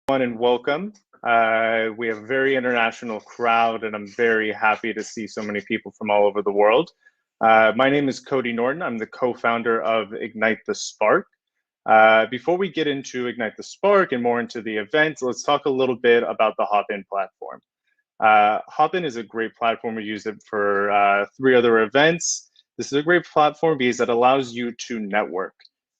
And welcome. We have a very international crowd, and I'm very happy to see so many people from all over the world. My name is Cody Norton. I'm the co-founder of Ignite the Spark. Before we get into Ignite the Spark and more into the event, let's talk a little bit about the Hopin platform. Hopin is a great platform. We use it for 3 other events. This is a great platform because it allows you to network.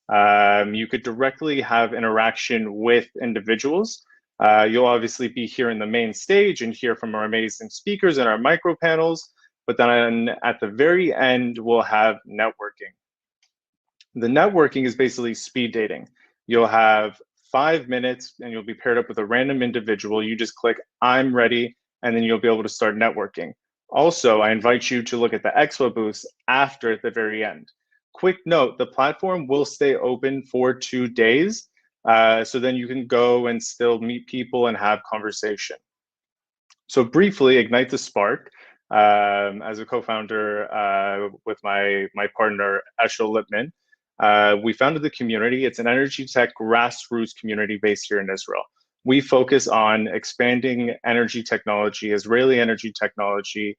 You could directly have interaction with individuals. You'll obviously be here in the main stage and hear from our amazing speakers and our micro panels, but then at the very end, we'll have networking. The networking is basically speed dating. You'll have 5 minutes and you'll be paired up with a random individual. You just click, I'm ready, and then you'll be able to start networking. Also, I invite you to look at the expo booths after at the very end. Quick note, the platform will stay open for 2 days, so then you can go and still meet people and have conversation. So briefly, Ignite the Spark, as a co-founder with my partner, Eshel Lipman, we founded the community. It's an energy tech grassroots community based here in Israel. We focus on expanding energy technology, Israeli energy technology,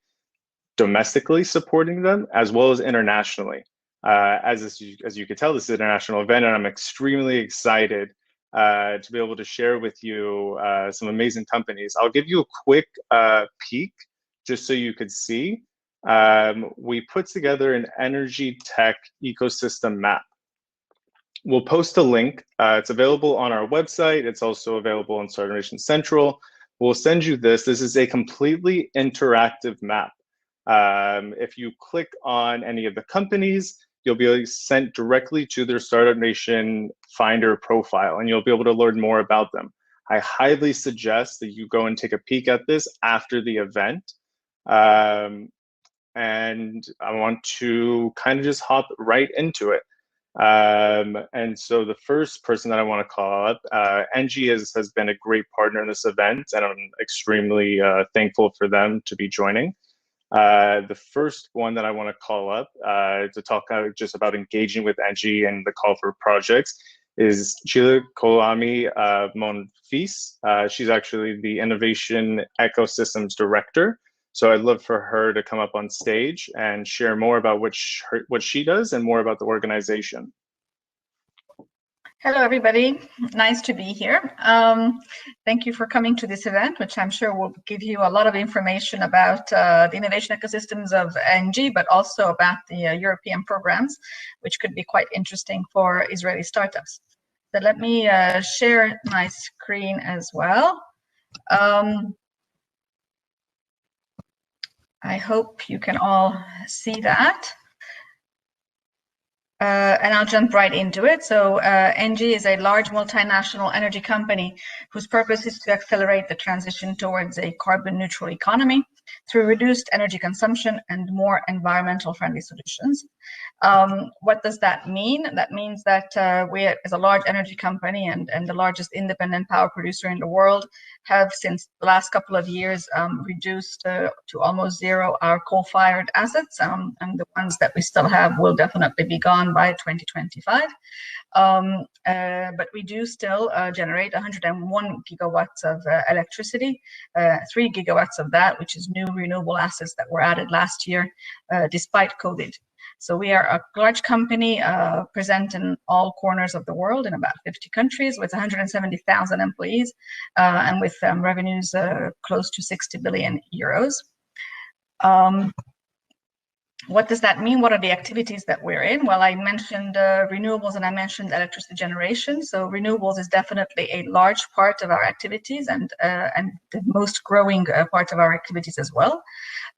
domestically supporting them, as well as internationally. As you can tell, this is an international event, and I'm extremely excited to be able to share with you some amazing companies. I'll give you a quick peek just so you could see. We put together an energy tech ecosystem map. We'll post a link. It's available on our website. It's also available on Startup Nation Central. We'll send you this. This is a completely interactive map. If you click on any of the companies, you'll be sent directly to their Startup Nation Finder profile, and you'll be able to learn more about them. I highly suggest that you go and take a peek at this after the event. And I want to kind of just hop right into it. And so the first person that I want to call up, NG has been a great partner in this event, and I'm extremely thankful for them to be joining. The first one that I want to call up to talk just about engaging with Engie and the call for projects is Chile Kolami Monfils. She's actually the Innovation Ecosystems Director. So I'd love for her to come up on stage and share more about what she does and more about the organization. Hello, everybody. Nice to be here. Thank you for coming to this event, which I'm sure will give you a lot of information about the innovation ecosystems of NG, but also about the European programs, which could be quite interesting for Israeli startups. So let me share my screen as well. I hope you can all see that. And I'll jump right into it. So NG is a large multinational energy company whose purpose is to accelerate the transition towards a carbon neutral economy through reduced energy consumption and more environmental friendly solutions. What does that mean? That means that we, as a large energy company and the largest independent power producer in the world, have since the last couple of years reduced to almost zero our coal-fired assets, and the ones that we still have will definitely be gone by 2025. But we do still generate 101 gigawatts of electricity, 3 gigawatts of that, which is new renewable assets that were added last year, despite COVID. So we are a large company present in all corners of the world in about 50 countries with 170,000 employees and with revenues close to 60 billion euros. What does that mean? What are the activities that we're in? Well, I mentioned renewables and I mentioned electricity generation. So renewables is definitely a large part of our activities and the most growing part of our activities as well.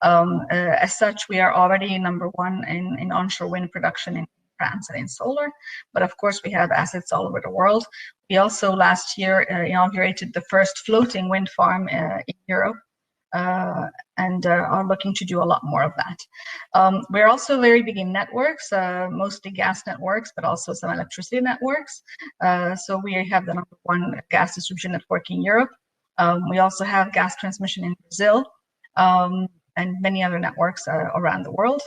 As such, we are already number one in onshore wind production in France and in solar, but of course we have assets all over the world. We also last year inaugurated the first floating wind farm in Europe. And are looking to do a lot more of that. We're also very big in networks, mostly gas networks, but also some electricity networks. So we have the number one gas distribution network in Europe. We also have gas transmission in Brazil and many other networks around the world.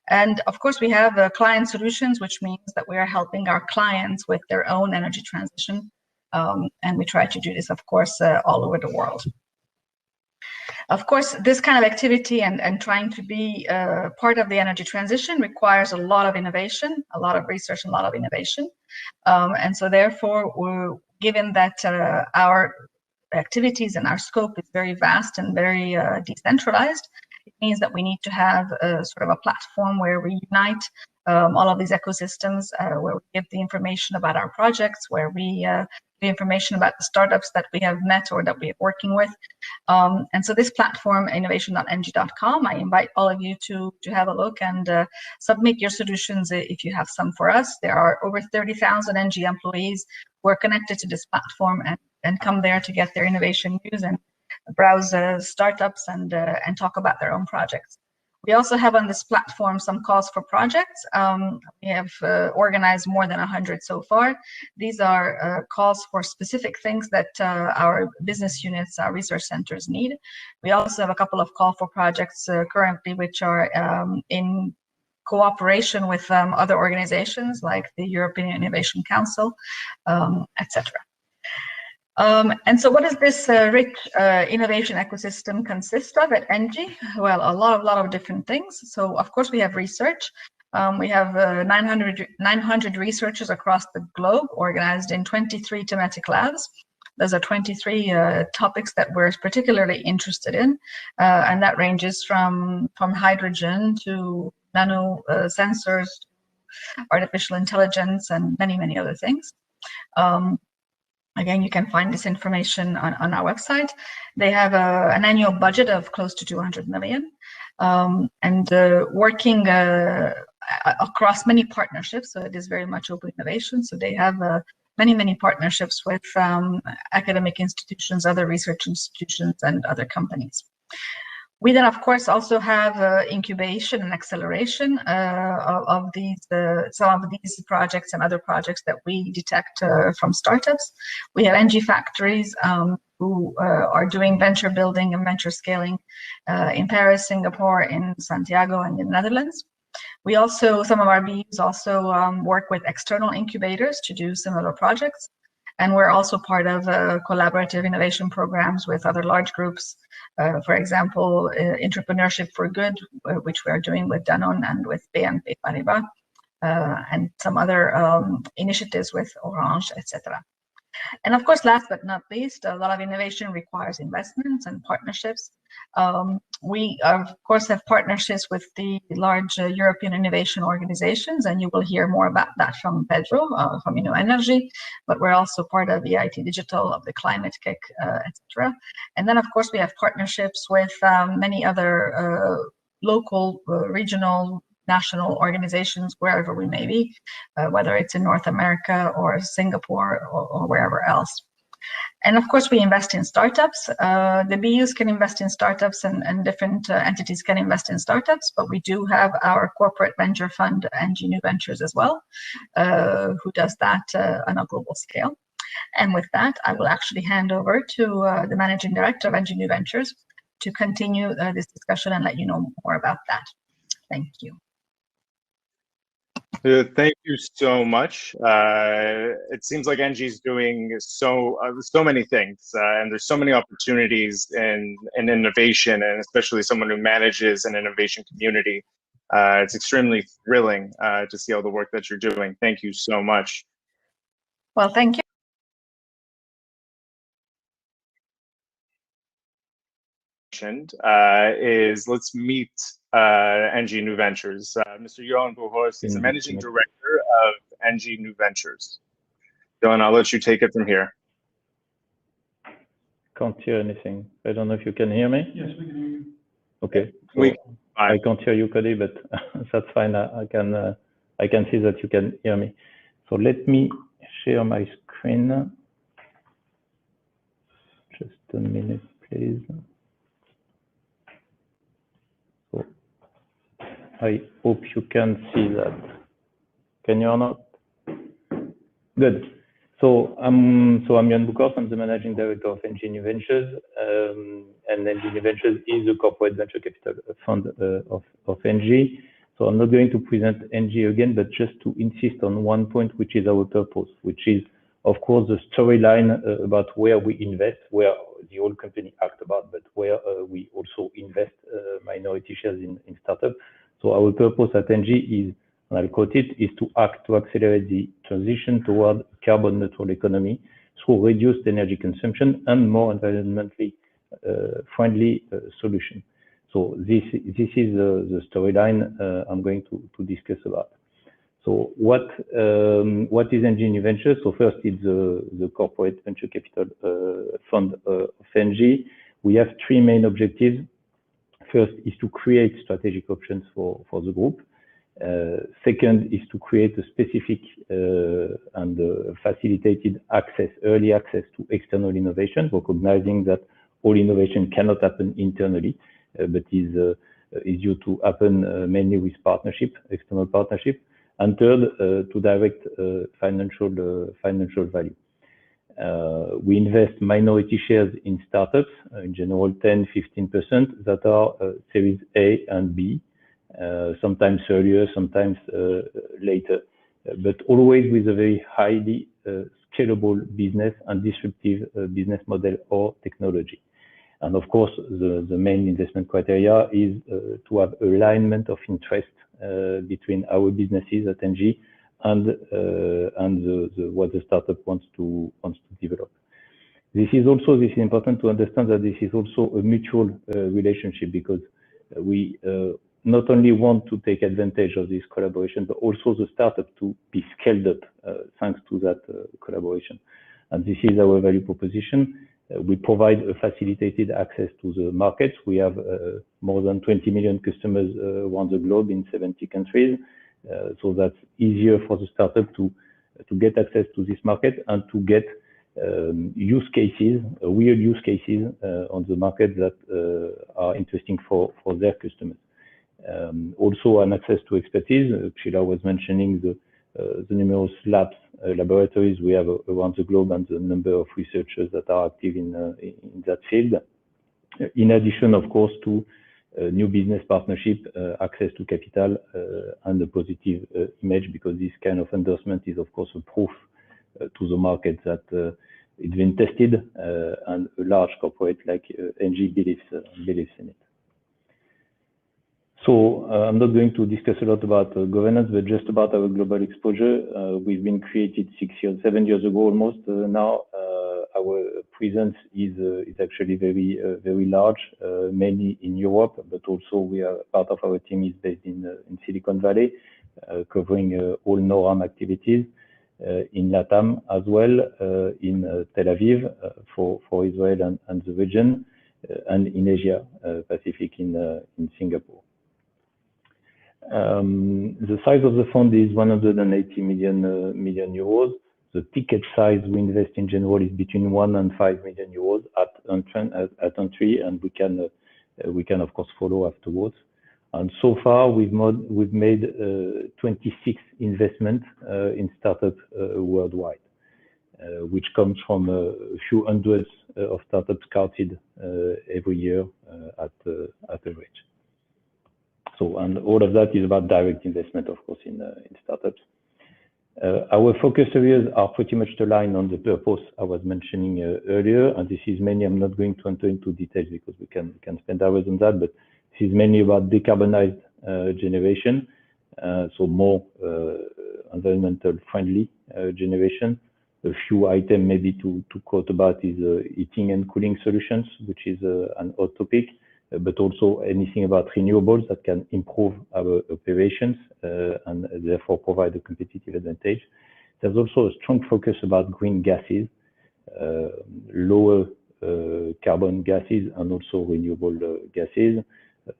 And of course, we have client solutions, which means that we are helping our clients with their own energy transition. And we try to do this, of course, all over the world. Of course, this kind of activity and trying to be part of the energy transition requires a lot of innovation, a lot of research, a lot of innovation. And so therefore, given that our activities and our scope is very vast and very decentralized, it means that we need to have a sort of a platform where we unite all of these ecosystems, where we give the information about our projects, where we the information about the startups that we have met or that we are working with. And so this platform, innovation.ng.com, I invite all of you to have a look and submit your solutions if you have some for us. There are over 30,000 NG employees who are connected to this platform and come there to get their innovation news and browse startups and talk about their own projects. We also have on this platform some calls for projects. We have organized more than 100 so far. These are calls for specific things that our business units, our research centers need. We also have a couple of call for projects currently, which are in cooperation with other organizations like the European Innovation Council, etc. And so what does this rich innovation ecosystem consist of at ENGIE? Well, a lot of different things. So of course we have research. We have 900 researchers across the globe organized in 23 thematic labs. Those are 23 topics that we're particularly interested in. And that ranges from hydrogen to nano sensors, artificial intelligence, and many, many other things. Again, you can find this information on our website. They have an annual budget of close to 200 million and working across many partnerships. So it is very much open innovation. So they have many, many partnerships with academic institutions, other research institutions, and other companies. We then, of course, also have incubation and acceleration of these, some of these projects and other projects that we detect from startups. We have NG factories who are doing venture building and venture scaling in Paris, Singapore, in Santiago, and in the Netherlands. We also, some of our BUs also work with external incubators to do similar projects. And we're also part of collaborative innovation programs with other large groups. For example, Entrepreneurship for Good, which we are doing with Danone and with BNP Paribas, and some other initiatives with Orange, etc. And of course, last but not least, a lot of innovation requires investments and partnerships. We, of course, have partnerships with the large European innovation organizations, and you will hear more about that from Pedro, from InnoEnergy, but we're also part of EIT Digital, of the Climate Kick, etc. And then, of course, we have partnerships with many other local, regional, national organizations, wherever we may be, whether it's in North America or Singapore or wherever else. And of course, we invest in startups. The BUs can invest in startups and different entities can invest in startups, but we do have our corporate venture fund, NG New Ventures, as well, who does that on a global scale. And with that, I will actually hand over to the Managing Director of NG New Ventures to continue this discussion and let you know more about that. Thank you. Thank you so much. It seems like NG is doing so many things, and there's so many opportunities in innovation, and especially someone who manages an innovation community. It's extremely thrilling to see all the work that you're doing. Thank you so much. Well, thank you. Is let's meet NG New Ventures. Mr. Johan Bohorst is the Managing Director of NG New Ventures. Johan, I'll let you take it from here. Can't hear anything. I don't know if you can hear me. Yes, we can hear you. Okay. So I can't hear you, Cody, but that's fine. I can see that you can hear me. So let me share my screen. Just a minute, please. So I hope you can see that. Can you or not? Good. So I'm Johan Bohorst. I'm the Managing Director of NG New Ventures, and NG New Ventures is the corporate venture capital fund of NG. So I'm not going to present NG again, but just to insist on one point, which is our purpose, which is of course, the storyline about where we invest, where the whole company acts about, but where we also invest minority shares in startups. So our purpose at ENGIE is, and I'll quote it, is to act to accelerate the transition toward carbon neutral economy through reduced energy consumption and more environmentally friendly solution. So this is the storyline I'm going to discuss about. So what is ENGIE New Ventures? So first, it's the corporate venture capital fund of ENGIE. We have three main objectives. First is to create strategic options for the group. Second is to create a specific and facilitated access, early access to external innovation, recognizing that all innovation cannot happen internally, but is due to happen mainly with partnership, external partnership. And third, to direct financial value. We invest minority shares in startups, in general 10–15% that are Series A and B, sometimes earlier, sometimes later, but always with a very highly scalable business and disruptive business model or technology. And of course, the main investment criteria is to have alignment of interest between our businesses at ENGIE and what the startup wants to develop. This is important to understand that this is also a mutual relationship, because we not only want to take advantage of this collaboration, but also the startup to be scaled up thanks to that collaboration. And this is our value proposition. We provide a facilitated access to the markets. We have more than 20 million customers around the globe in 70 countries. So that's easier for the startup to get access to this market and to get use cases, real use cases on the market that are interesting for their customers. Also an access to expertise. Sheila was mentioning the numerous laboratories we have around the globe and the number of researchers that are active in that field. In addition, of course, to new business partnership, access to capital, and a positive image, because this kind of endorsement is, of course, a proof to the market that it's been tested, and a large corporate like ENGIE believes in it. So I'm not going to discuss a lot about governance, but just about our global exposure. We've been created 7 years ago almost. Now our presence is actually very large, mainly in Europe, but also part of our team is based in Silicon Valley, covering all NORAM activities, in LATAM as well, in Tel Aviv for Israel and the region, and in Asia Pacific in Singapore. The size of the fund is 180 million euros. The ticket size we invest in general is between 1 and 5 million euros at entry, and we can of course follow afterwards. And so far we've made 26 investments in startups worldwide, which comes from a few hundreds of startups scouted every year at average. So, and all of that is about direct investment, of course, in startups. Our focus areas are pretty much aligned on the purpose I was mentioning earlier, and this is mainly, I'm not going to enter into details because we can spend hours on that, but this is mainly about decarbonized generation, so more environmental friendly generation. A few items maybe to quote about is heating and cooling solutions, which is an hot topic, but also anything about renewables that can improve our operations and therefore provide a competitive advantage. There's also a strong focus about green gases, lower carbon gases, and also renewable gases.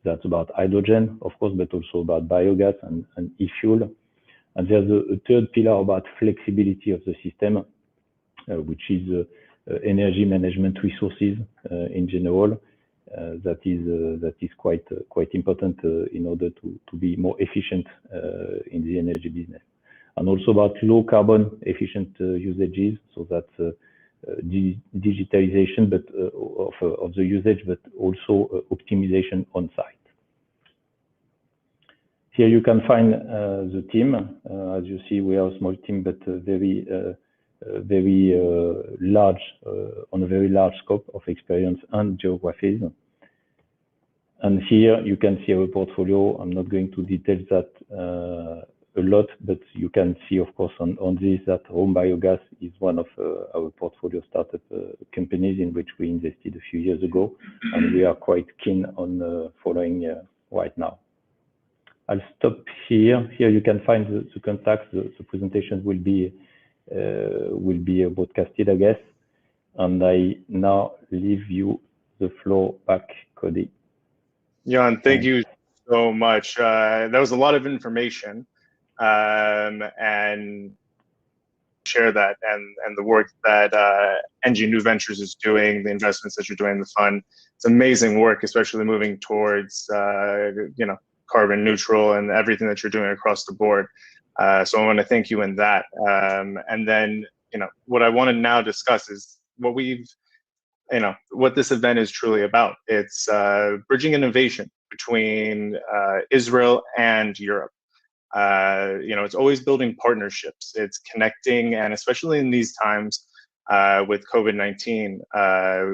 That's about hydrogen, of course, but also about biogas and e-fuel. And there's a third pillar about flexibility of the system, which is energy management resources in general. That is quite important in order to be more efficient in the energy business, and also about low carbon efficient usages. So that's digitalization, but of the usage, but also optimization on site. Here you can find the team. As you see, we are a small team, but very very large, on a very large scope of experience and geographies. And here you can see our portfolio. I'm not going to detail that a lot, but you can see, of course, on this that Home Biogas is one of our portfolio startup companies in which we invested a few years ago, and we are quite keen on following right now. I'll stop here. Here you can find the contacts. The presentation will be broadcasted, I guess. And I now leave you the floor back, Cody. Jan, thank you so much. That was a lot of information, and share that and the work that NG New Ventures is doing, the investments that you're doing in the fund. It's amazing work, especially moving towards carbon neutral and everything that you're doing across the board. So I want to thank you in that. And then, what I want to now discuss is what this event is truly about. It's bridging innovation between Israel and Europe. It's always building partnerships. It's connecting, and especially in these times with COVID-19,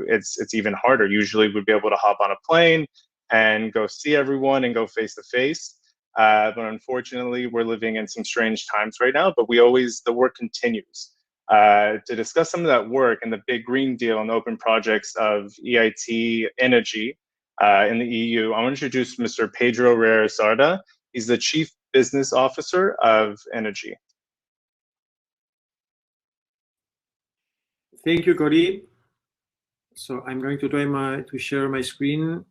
it's even harder. Usually we'd be able to hop on a plane and go see everyone and go face to face. But unfortunately, we're living in some strange times right now, but the work continues. To discuss some of that work and the big green deal and open projects of EIT Energy in the EU, I want to introduce Mr. Pedro Reyes-Sarda. He's the Chief Business Officer of Energy. Thank you, Cody. So I'm going to try to share my screen.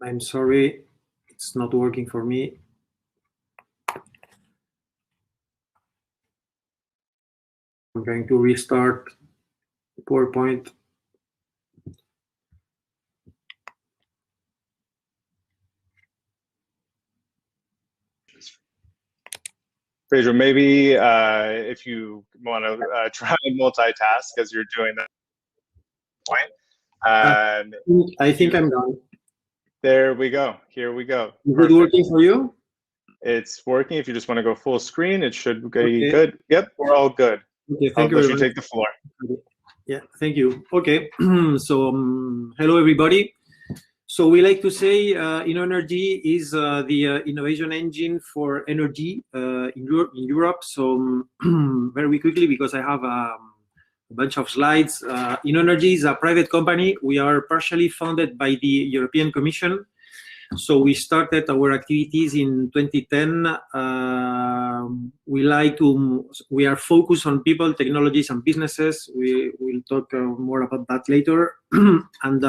I'm sorry, it's not working for me. I'm going to restart PowerPoint. Pedro, maybe if you want to try and multitask as you're doing that point. I think I'm done. There we go. Here we go. Is it working for you? It's working. If you just want to go full screen, it should be good. Yep, we're all good. Okay, thank you. I'll let you take the floor. Yeah, thank you. Okay, so hello everybody. So we like to say InnoEnergy is the innovation engine for energy in Europe. So very quickly, because I have a bunch of slides. InnoEnergy is a private company. We are partially funded by the European Commission. So we started our activities in 2010. We are focused on people, technologies, and businesses. We will talk more about that later. And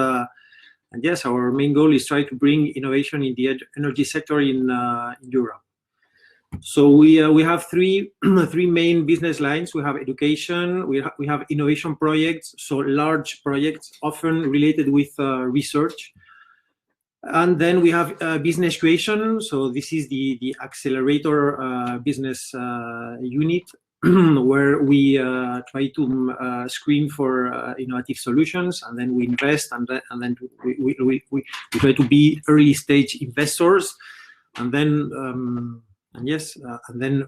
yes, our main goal is try to bring innovation in the energy sector in Europe. So we have three main business lines. We have education, we have innovation projects, so large projects often related with research. And then we have business creation. So this is the accelerator business unit where we try to screen for innovative solutions, and then we invest, and then we try to be early stage investors, and then and then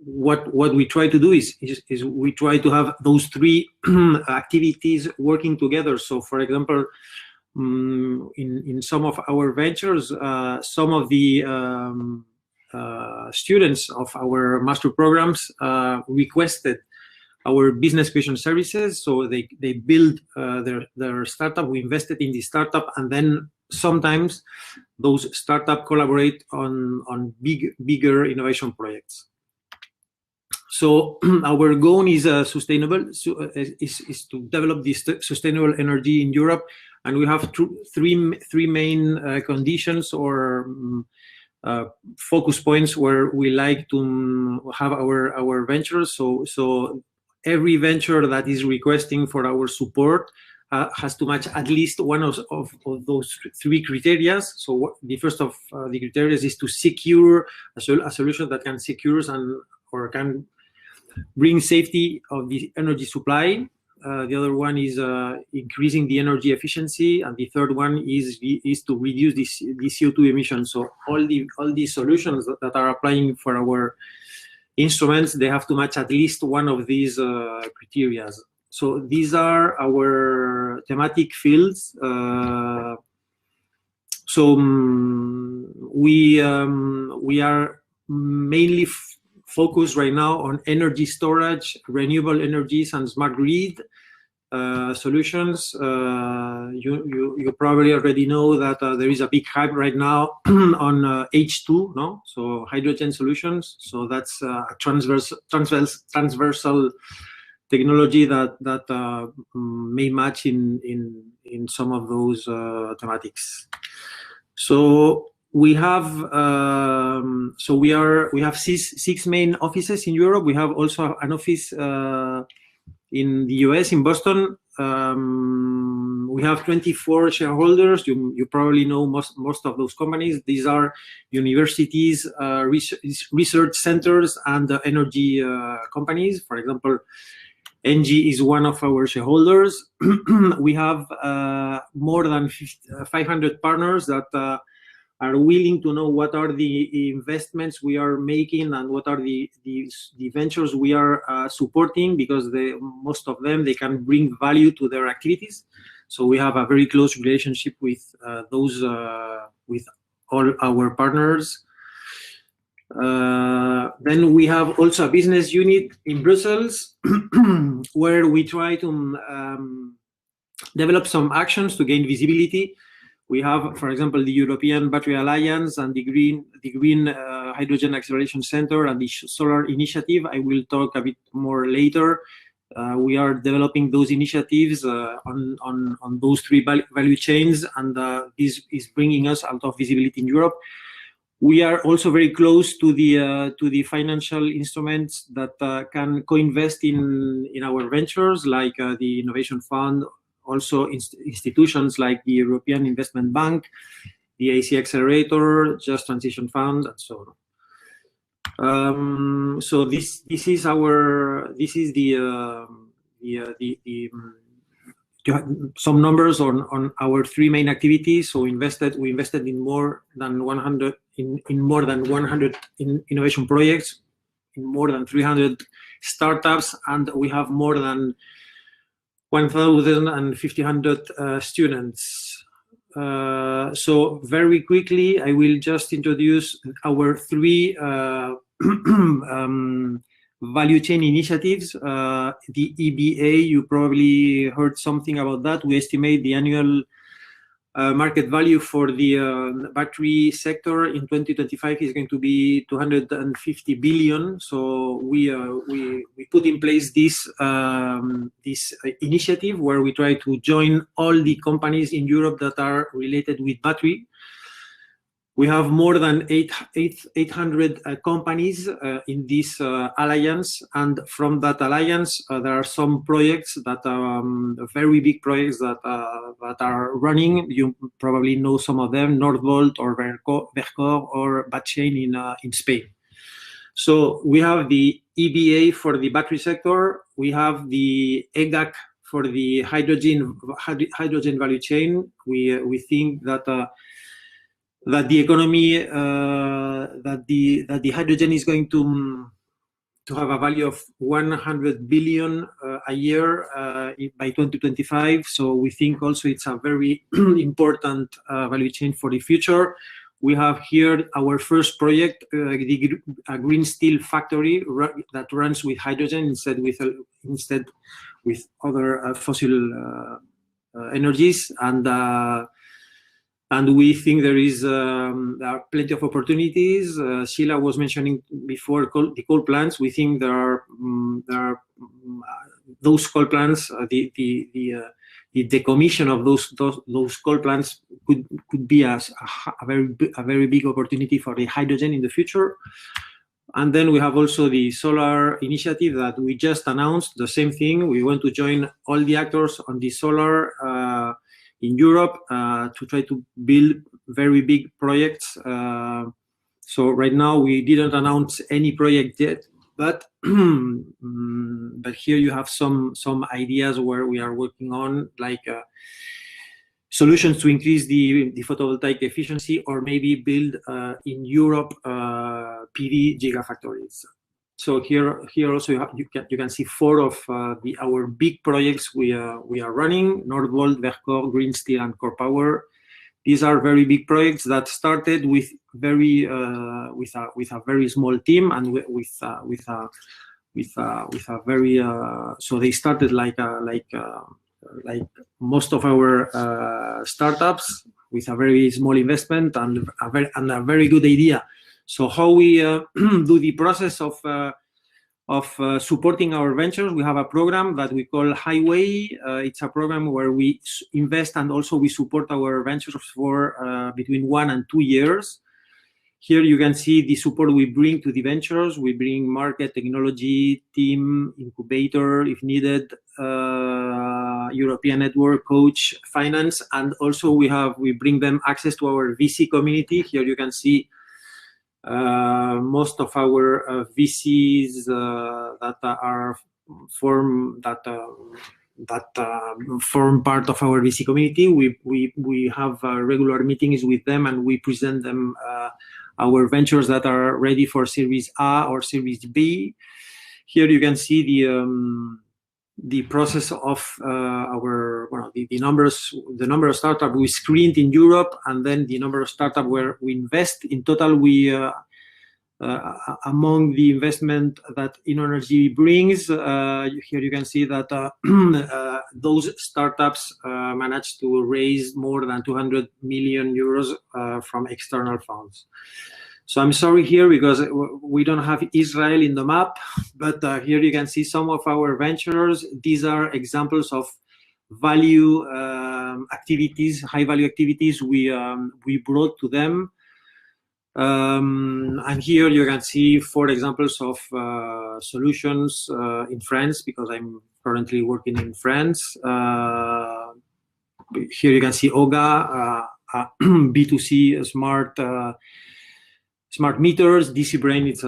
what we try to do is we try to have those three activities working together. So, for example, in some of our ventures, some of the students of our master programs requested our business creation services. So they build their startup. We invested in the startup, and then sometimes those startups collaborate on bigger innovation projects. So our goal is sustainable. Is to develop this sustainable energy in Europe, and we have three main conditions or focus points where we like to have our ventures. So every venture that is requesting for our support has to match at least one of those three criteria. So the first of the criteria is to secure a solution that can secure or can bring safety of the energy supply. The other one is increasing the energy efficiency, and the third one is to reduce the CO2 emissions. So all these solutions that are applying for our instruments, they have to match at least one of these criteria. So these are our thematic fields. We are mainly focused right now on energy storage, renewable energies, and smart grid solutions. You probably already know that there is a big hype right now on H2, no? So hydrogen solutions. So that's a transversal technology that may match in some of those thematics. So we have we have six main offices in Europe. We have also an office in the US, in Boston. We have 24 shareholders. You probably know most of those companies. These are universities, research centers, and energy companies. For example, ENGIE is one of our shareholders. We have more than 500 partners that are willing to know what are the investments we are making and what are the ventures we are supporting, because most of them, they can bring value to their activities. So we have a very close relationship with with all our partners. Then we have also a business unit in Brussels where we try to develop some actions to gain visibility. We have, for example, the European Battery Alliance and the Green Hydrogen Acceleration Center and the Solar Initiative. I will talk a bit more later. We are developing those initiatives on those three value chains, and this is bringing us a lot of visibility in Europe. We are also very close to the financial instruments that can co-invest in our ventures, like the Innovation Fund, also institutions like the European Investment Bank, the AC Accelerator, Just Transition Fund, and so on. So this is some numbers on our three main activities. So we invested in more than 100 innovation projects, in more than 300 startups, and we have more than 1,500 students. So very quickly, I will just introduce our three value chain initiatives. The EBA, you probably heard something about that. We estimate the annual market value for the battery sector in 2025 is going to be 250 billion. So we put in place this initiative where we try to join all the companies in Europe that are related with battery. We have more than 800 companies in this alliance, and from that alliance, there are some projects that are very big projects that are running. You probably know some of them: Northvolt or Vercor or Batchain in Spain. So we have the EBA for the battery sector. We have the EGAC for the hydrogen value chain. We think that the economy, that the hydrogen is going to have a value of 100 billion a year by 2025. So we think also it's a very important value chain for the future. We have here our first project, a green steel factory that runs with hydrogen instead with other fossil energies, and we think there are plenty of opportunities. Sheila was mentioning before the coal plants. We think there are those coal plants. The decommission of those coal plants could be a very big opportunity for the hydrogen in the future. And then we have also the solar initiative that we just announced, the same thing. We want to join all the actors on the solar in Europe to try to build very big projects. So right now we didn't announce any project yet, but but here you have some ideas where we are working on, like solutions to increase the photovoltaic efficiency, or maybe build in Europe PV gigafactories. So here also you can see 4 of our big projects we are running: Nordvolt, Verkor, Green Steel, and Core Power. These are very big projects that started with a very small team, and with a very so they started like most of our startups, with a very small investment and a very good idea. So how we do the process of supporting our ventures, we have a program that we call Highway. It's a program where we invest and also we support our ventures for between 1 and 2 years. Here you can see the support we bring to the ventures. We bring market, technology, team, incubator, if needed, European network, coach, finance, and also we bring them access to our VC community. Here you can see most of our VCs that form part of our VC community. We have regular meetings with them, and we present them our ventures that are ready for Series A or Series B. Here you can see the process of the number of startups we screened in Europe, and then the number of startups where we invest. In total, we among the investment that InnoEnergy brings, here you can see that those startups managed to raise more than 200 million euros from external funds. So I'm sorry here because we don't have Israel in the map, but here you can see some of our ventures. These are examples of value activities, high value activities we brought to them. And here you can see 4 examples of solutions in France, because I'm currently working in France. Here you can see OGA, B2C smart meters. DC Brain, it's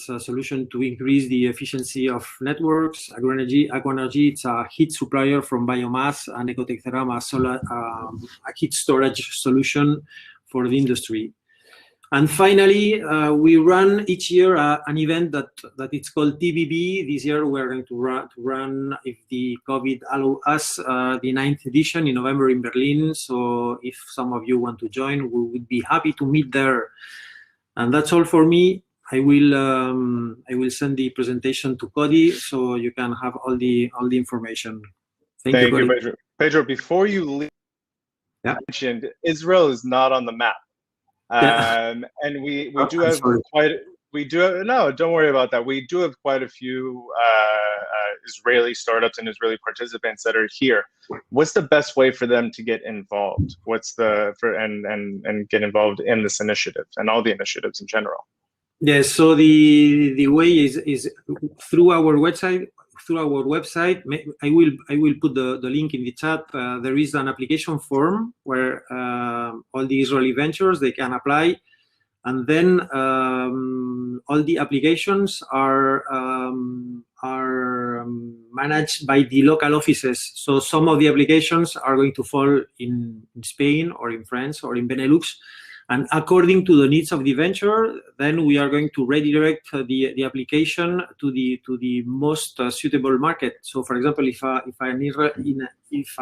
a solution to increase the efficiency of networks. Agroenergy, it's a heat supplier from biomass, and Ecotech Ceram, a heat storage solution for the industry. And finally, we run each year an event that it's called TBB. This year we're going to run, if the COVID allow us, the 9th edition in November in Berlin. So if some of you want to join, we would be happy to meet there. And that's all for me. I will send the presentation to Cody, so you can have all the information. Thank you, Pedro. Pedro, before you leave, you mentioned Israel is not on the map. And we do have no, don't worry about that. We do have quite a few Israeli startups and Israeli participants that are here. What's the best way for them to get involved? And get involved in this initiative and all the initiatives in general? Yes, so the way is through our website. I will put the link in the chat. There is an application form where all the Israeli ventures, they can apply, and then all the applications are managed by the local offices. So some of the applications are going to fall in Spain or in France or in Benelux. And according to the needs of the venture, then we are going to redirect the application to the most suitable market. So, for example, if a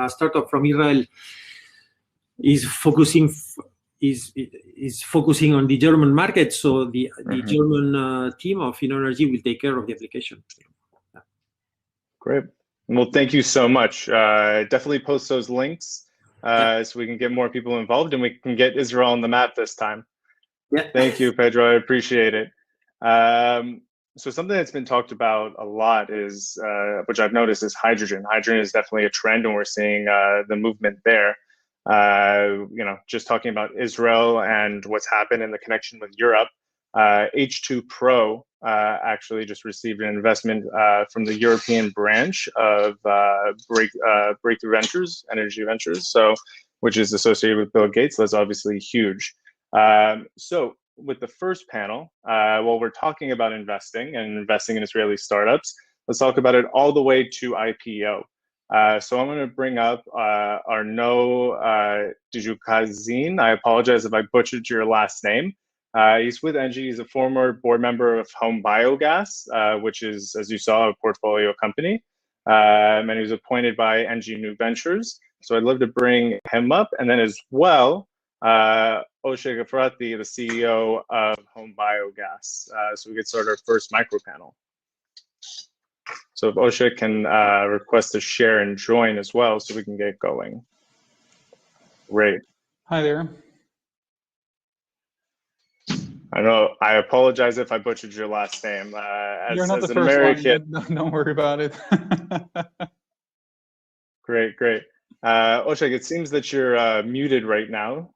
startup from Israel is focusing on the German market, so the German team of InnoEnergy will take care of the application. Yeah. Great. Well, thank you so much. Definitely post those links. So we can get more people involved and we can get Israel on the map this time. Yeah. Thank you, Pedro. I appreciate it. So something that's been talked about a lot is, which I've noticed, is hydrogen. Hydrogen is definitely a trend, and we're seeing the movement there. Just talking about Israel and what's happened in the connection with Europe. H2 Pro actually just received an investment from the European branch of Breakthrough Ventures, Energy Ventures, so which is associated with Bill Gates. That's obviously huge. So with the first panel, while we're talking about investing and investing in Israeli startups, let's talk about it all the way to IPO. So I'm going to bring up Arnaud Dijukazin. I apologize if I butchered your last name. He's with Engie. He's a former board member of Home Biogas, which is, as you saw, a portfolio company. And he was appointed by Engie New Ventures. So I'd love to bring him up. And then as well, Osher Gafrati, the CEO of Home Biogas. So we could start our first micro panel. So if Osher can request to share and join as well, so we can get going. Great. Hi there. I know. I apologize if I butchered your last name. You're not the an first American, one. Don't worry about it. Great. Oshek, it seems that you're muted right now.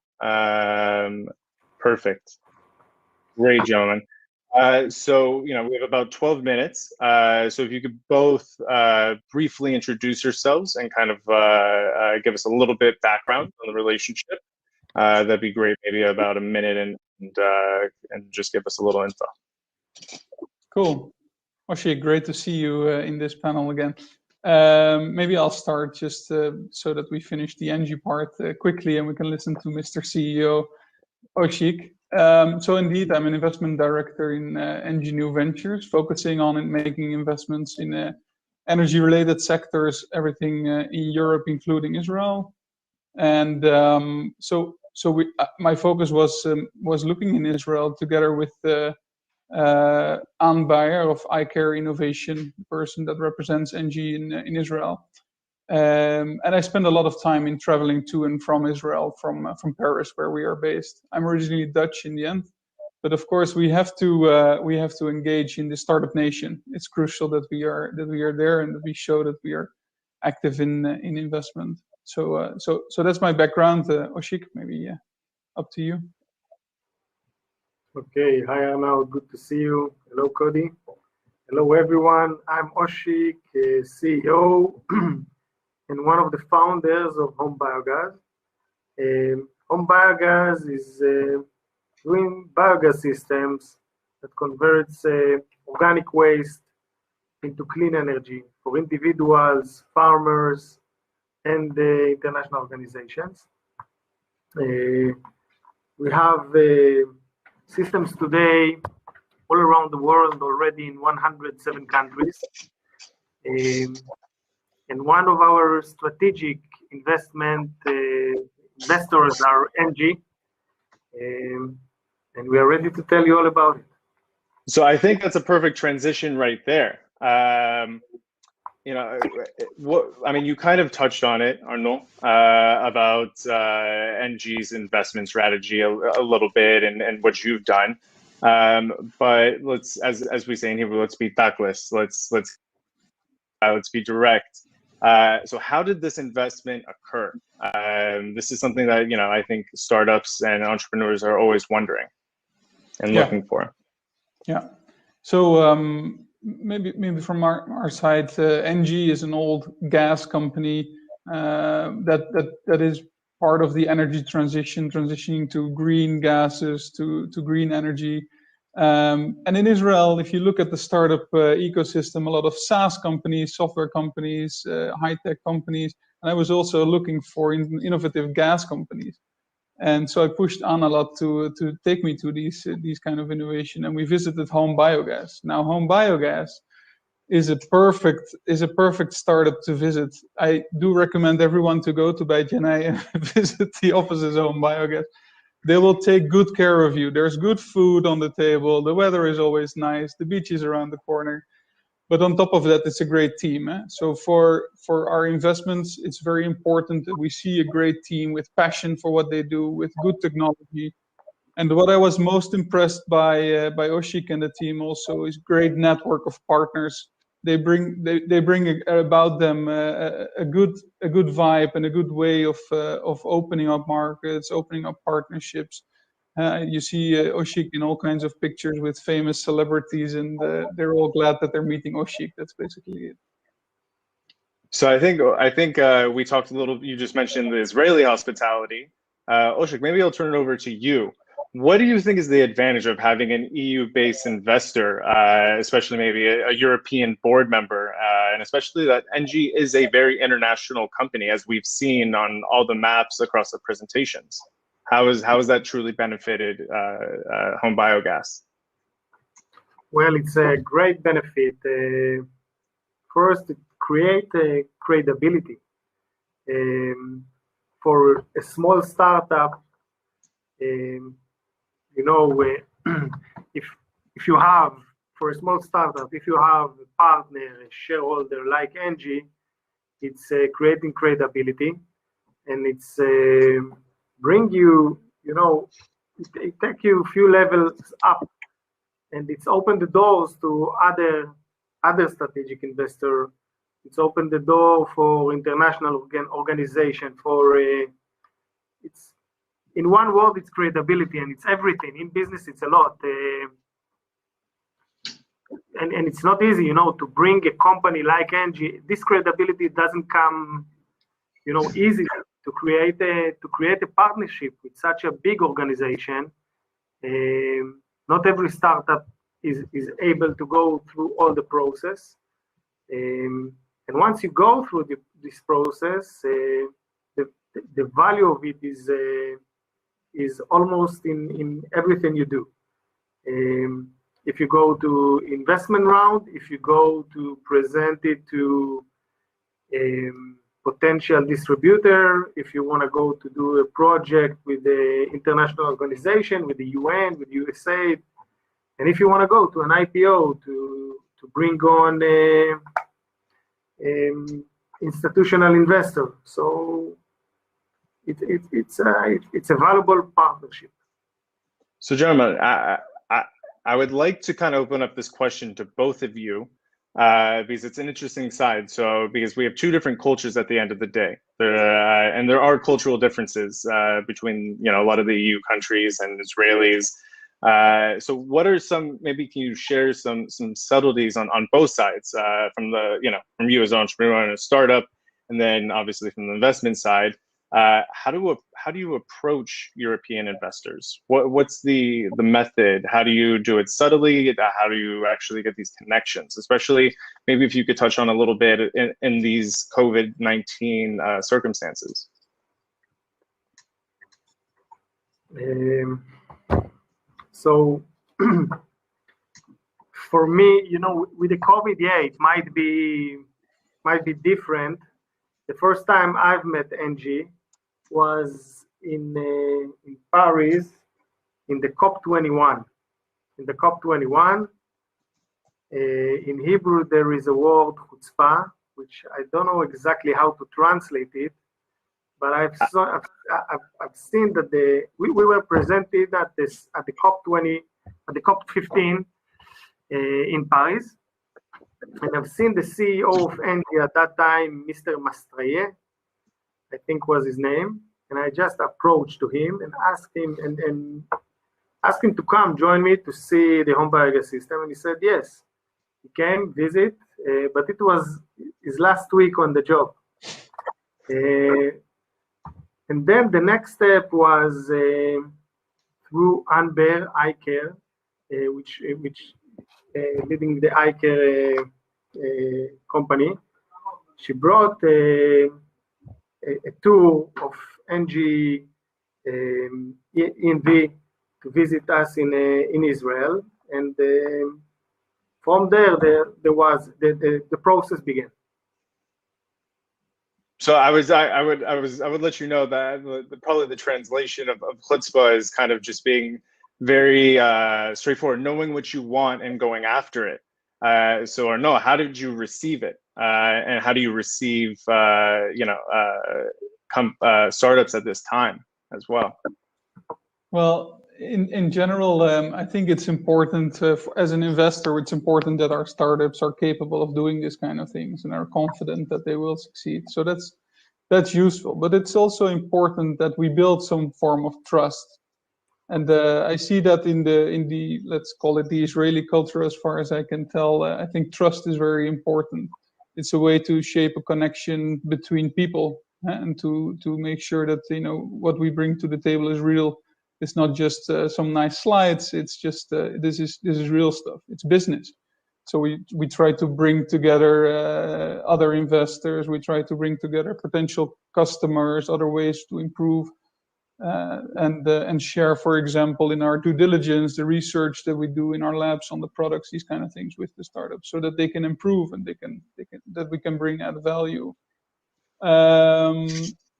Perfect. Great, gentlemen. So, we have about 12 minutes. So if you could both briefly introduce yourselves and kind of give us a little bit background on the relationship, that'd be great. Maybe about a minute and just give us a little info. Cool. Oshie, great to see you in this panel again. Maybe I'll start just so that we finish the Engie part quickly and we can listen to Mr. CEO Oshik. So indeed, I'm an investment director in Engie New Ventures, focusing on making investments in energy-related sectors, everything in Europe, including Israel. And my focus was looking in Israel together with Ann Bayer of iCare Innovation, the person that represents Engie in Israel. And I spend a lot of time in traveling to and from Israel, from Paris, where we are based. I'm originally Dutch in the end, but of course we have to engage in the startup nation. It's crucial that we are there and that we show that we are active in investment. So that's my background. Oshik, maybe up to you. Okay, hi Arnaud, good to see you. Hello Cody. Hello everyone. I'm Oshik, CEO and one of the founders of Home Biogas. Home Biogas is doing biogas systems that converts organic waste into clean energy for individuals, farmers, and international organizations. We have systems today all around the world, already in 107 countries. And one of our strategic investors are Engie, and we are ready to tell you all about it. So I think that's a perfect transition right there. You kind of touched on it, Arnaud, about Engie's investment strategy a little bit and what you've done. But let's, as we say in Hebrew, let's be tactless. Let's be direct. So how did this investment occur? This is something that I think startups and entrepreneurs are always wondering and looking for. Yeah. So maybe from our side, Engie is an old gas company that is part of the energy transitioning to green gases, to green energy. And in Israel, if you look at the startup ecosystem, a lot of SaaS companies, software companies, high-tech companies, and I was also looking for innovative gas companies. And so I pushed Anna a lot to take me to these kind of innovation, and we visited Home Biogas. Now, Home Biogas is a perfect startup to visit. I do recommend everyone to go to Beit Yanai and visit the offices of Home Biogas. They will take good care of you. There's good food on the table. The weather is always nice. The beach is around the corner. But on top of that, it's a great team. So for our investments, it's very important that we see a great team with passion for what they do, with good technology. And what I was most impressed by Oshik and the team also is great network of partners. They bring about them a good vibe and a good way of opening up markets, opening up partnerships. You see Oshik in all kinds of pictures with famous celebrities, and they're all glad that they're meeting Oshik. That's basically it. So I think we talked a little. You just mentioned the Israeli hospitality. Oshik, maybe I'll turn it over to you. What do you think is the advantage of having an EU-based investor, especially maybe a European board member, and especially that NG is a very international company, as we've seen on all the maps across the presentations? How has that truly benefited home biogas? Well, it's a great benefit. First, it creates credibility. For a small startup, you know, if you have, for a small startup, if you have a partner, a shareholder like Engie, it's creating credibility, and it's bring you, you know, it take you a few levels up, and it's opened the doors to other strategic investor. It's opened the door for international organization. For it's, in one word, it's credibility, and it's everything. In business, it's a lot. And it's not easy, you know, to bring a company like Engie. This credibility doesn't come, you know, easy to create a partnership with such a big organization. Not every startup is able to go through all the process. And once you go through this process, the value of it is almost in everything you do. If you go to investment round, if you go to present it to potential distributor, if you want to go to do a project with the international organization, with the UN, with USA, and if you want to go to an IPO to bring on institutional investor. So it's a valuable partnership. So, gentlemen, I would like to kind of open up this question to both of you because it's an interesting side. So, because we have two different cultures at the end of the day, and there are cultural differences between, you know, a lot of the EU countries and Israelis. So, what are some? Maybe can you share some subtleties on both sides from the, you know, from you as an entrepreneur and a startup, and then obviously from the investment side. How do you approach European investors? What's the method? How do you do it subtly? How do you actually get these connections? Especially maybe if you could touch on a little bit in these COVID-19 circumstances. So for me, you know, with the COVID, yeah, it might be different. The first time I've met Engie was in Paris in the COP21. In the COP21, in Hebrew there is a word chutzpah, which I don't know exactly how to translate it, but I've seen that we were presented at the COP15 in Paris. And I've seen the CEO of Engie at that time, Mr. Mastraye, I think was his name, and I just approached to him and asked him to come join me to see the home biogas system, and he said yes. He came visit, but it was his last week on the job. And then the next step was through Anber Eye Care, which leading the eye care company. She brought a tour of Engie ENV to visit us in Israel, and from there was the process began. So I would let you know that probably the translation of chutzpah is kind of just being very straightforward, knowing what you want and going after it. So, or no, how did you receive it, and how do you receive startups at this time as well? Well, in general, I think it's important as an investor. It's important that our startups are capable of doing this kind of things and are confident that they will succeed. So that's useful, but it's also important that we build some form of trust. And I see that in the let's call it the Israeli culture, as far as I can tell. I think trust is very important. It's a way to shape a connection between people, and to make sure that what we bring to the table is real. It's not just some nice slides. It's just this is real stuff. It's business. So we try to bring together other investors. We try to bring together potential customers, other ways to improve. And share, for example, in our due diligence, the research that we do in our labs on the products, these kind of things with the startups, so that they can improve and that we can bring add value.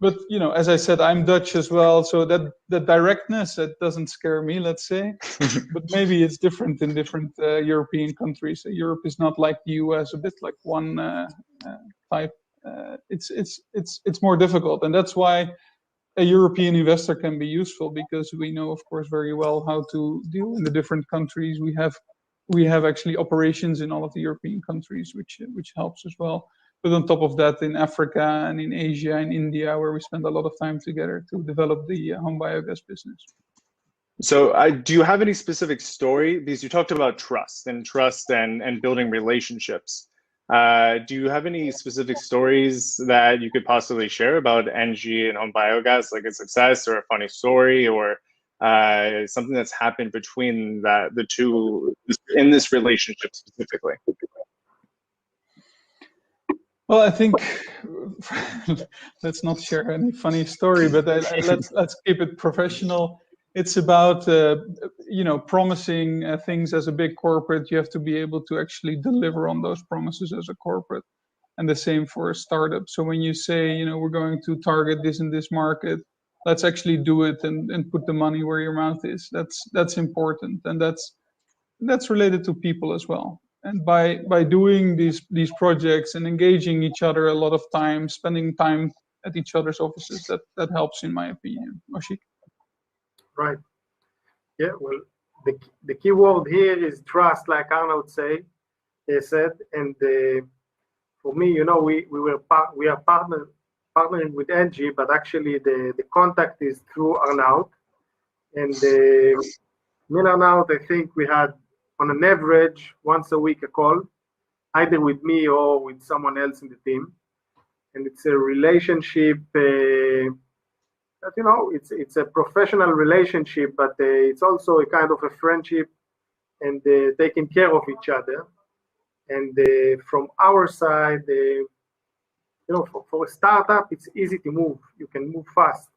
But as I said, I'm Dutch as well, so that the directness, that doesn't scare me, let's say. But maybe it's different in different European countries. Europe is not like the US, a bit like one type. It's more difficult, and that's why a European investor can be useful, because we know, of course, very well how to deal in the different countries. We have actually operations in all of the European countries, which helps as well. But on top of that, in Africa and in Asia and India, where we spend a lot of time together to develop the home biogas business. So do you have any specific story? Because you talked about trust and building relationships. Do you have any specific stories that you could possibly share about NG and home biogas, like a success or a funny story, or something that's happened between the two in this relationship specifically? Well, I think let's not share any funny story, but let's keep it professional. It's about promising things as a big corporate. You have to be able to actually deliver on those promises as a corporate, and the same for a startup. So when you say, we're going to target this in this market, let's actually do it and put the money where your mouth is. That's important, and that's related to people as well. And by doing these projects and engaging each other a lot of time, spending time at each other's offices, that helps, in my opinion. Oshik? Right. Yeah. Well, the key word here is trust, like Arnaud said, and for me, we are partnering with NG, but actually the contact is through Arnaud, and me and Arnaud, I think we had on an average once a week a call, either with me or with someone else in the team, and it's a relationship. It's a professional relationship, but it's also a kind of a friendship, and taking care of each other. And from our side, for a startup, it's easy to move. You can move fast.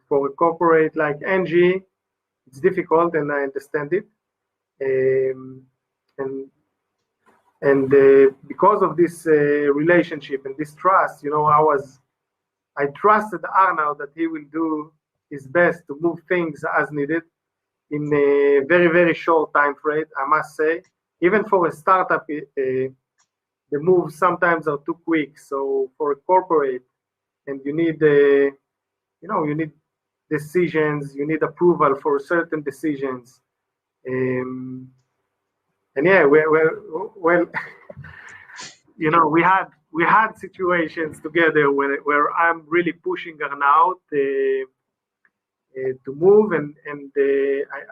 For a corporate like NG, it's difficult, and I understand it. And because of this relationship and this trust, I trusted Arnaud that he will do his best to move things as needed in a very, very short time frame, I must say. Even for a startup, the moves sometimes are too quick. So for a corporate, and you need decisions, you need approval for certain decisions. And yeah, well, we had situations together where I'm really pushing Arnaud to move, and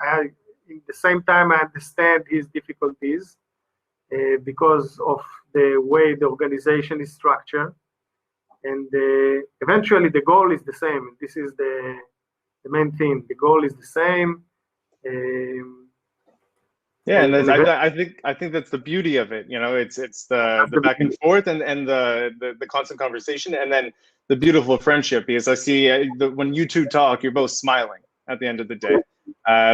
I in the same time I understand his difficulties because of the way the organization is structured, and eventually the goal is the same. This is the main thing. The goal is the same. Yeah, and I think that's the beauty of it. It's the back and forth and the constant conversation, and then the beautiful friendship. Because I see when you two talk, you're both smiling at the end of the day.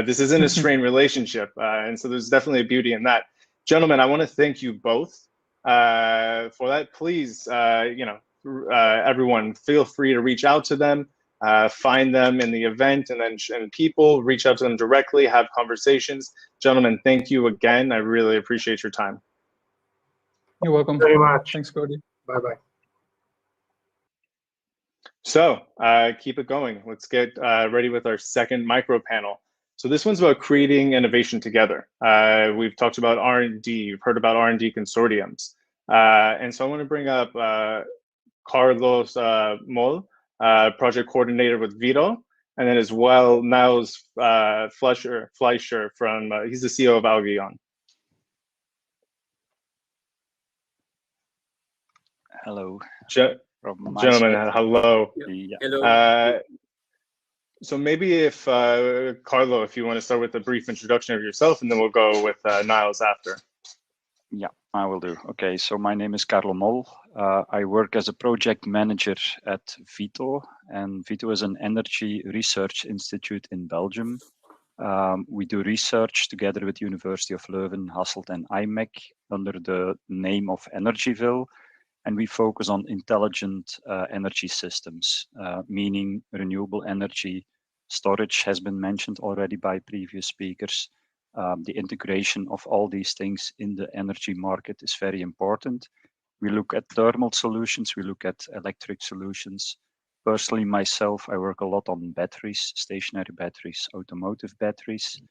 This isn't a strained relationship, and so there's definitely a beauty in that. Gentlemen, I want to thank you both for that. Please, everyone, feel free to reach out to them. Find them in the event, and people reach out to them directly, have conversations. Gentlemen, thank you again. I really appreciate your time. You're welcome. Very much. Thanks, Cody. Bye-bye. So keep it going. Let's get ready with our second micro panel. So this one's about creating innovation together. We've talked about R&D. You've heard about R&D consortiums. And so I want to bring up Carlos Moll, project coordinator with Vito, and then as well, Niles Fleischer from, he's the CEO of Algion. Hello. Gentlemen, hello. Yeah. Hello. So maybe if, Carlo, if you want to start with a brief introduction of yourself, and then we'll go with Niles after. Yeah, I will do. Okay, so my name is Carlo Mol. I work as a project manager at VITO, and VITO is an energy research institute in Belgium. We do research together with University of Leuven, Hasselt, and IMEC under the name of Energyville, and we focus on intelligent energy systems, meaning renewable energy. Storage has been mentioned already by previous speakers. The integration of all these things in the energy market is very important. We look at thermal solutions, we look at electric solutions. Personally, myself, I work a lot on batteries, stationary batteries, automotive batteries.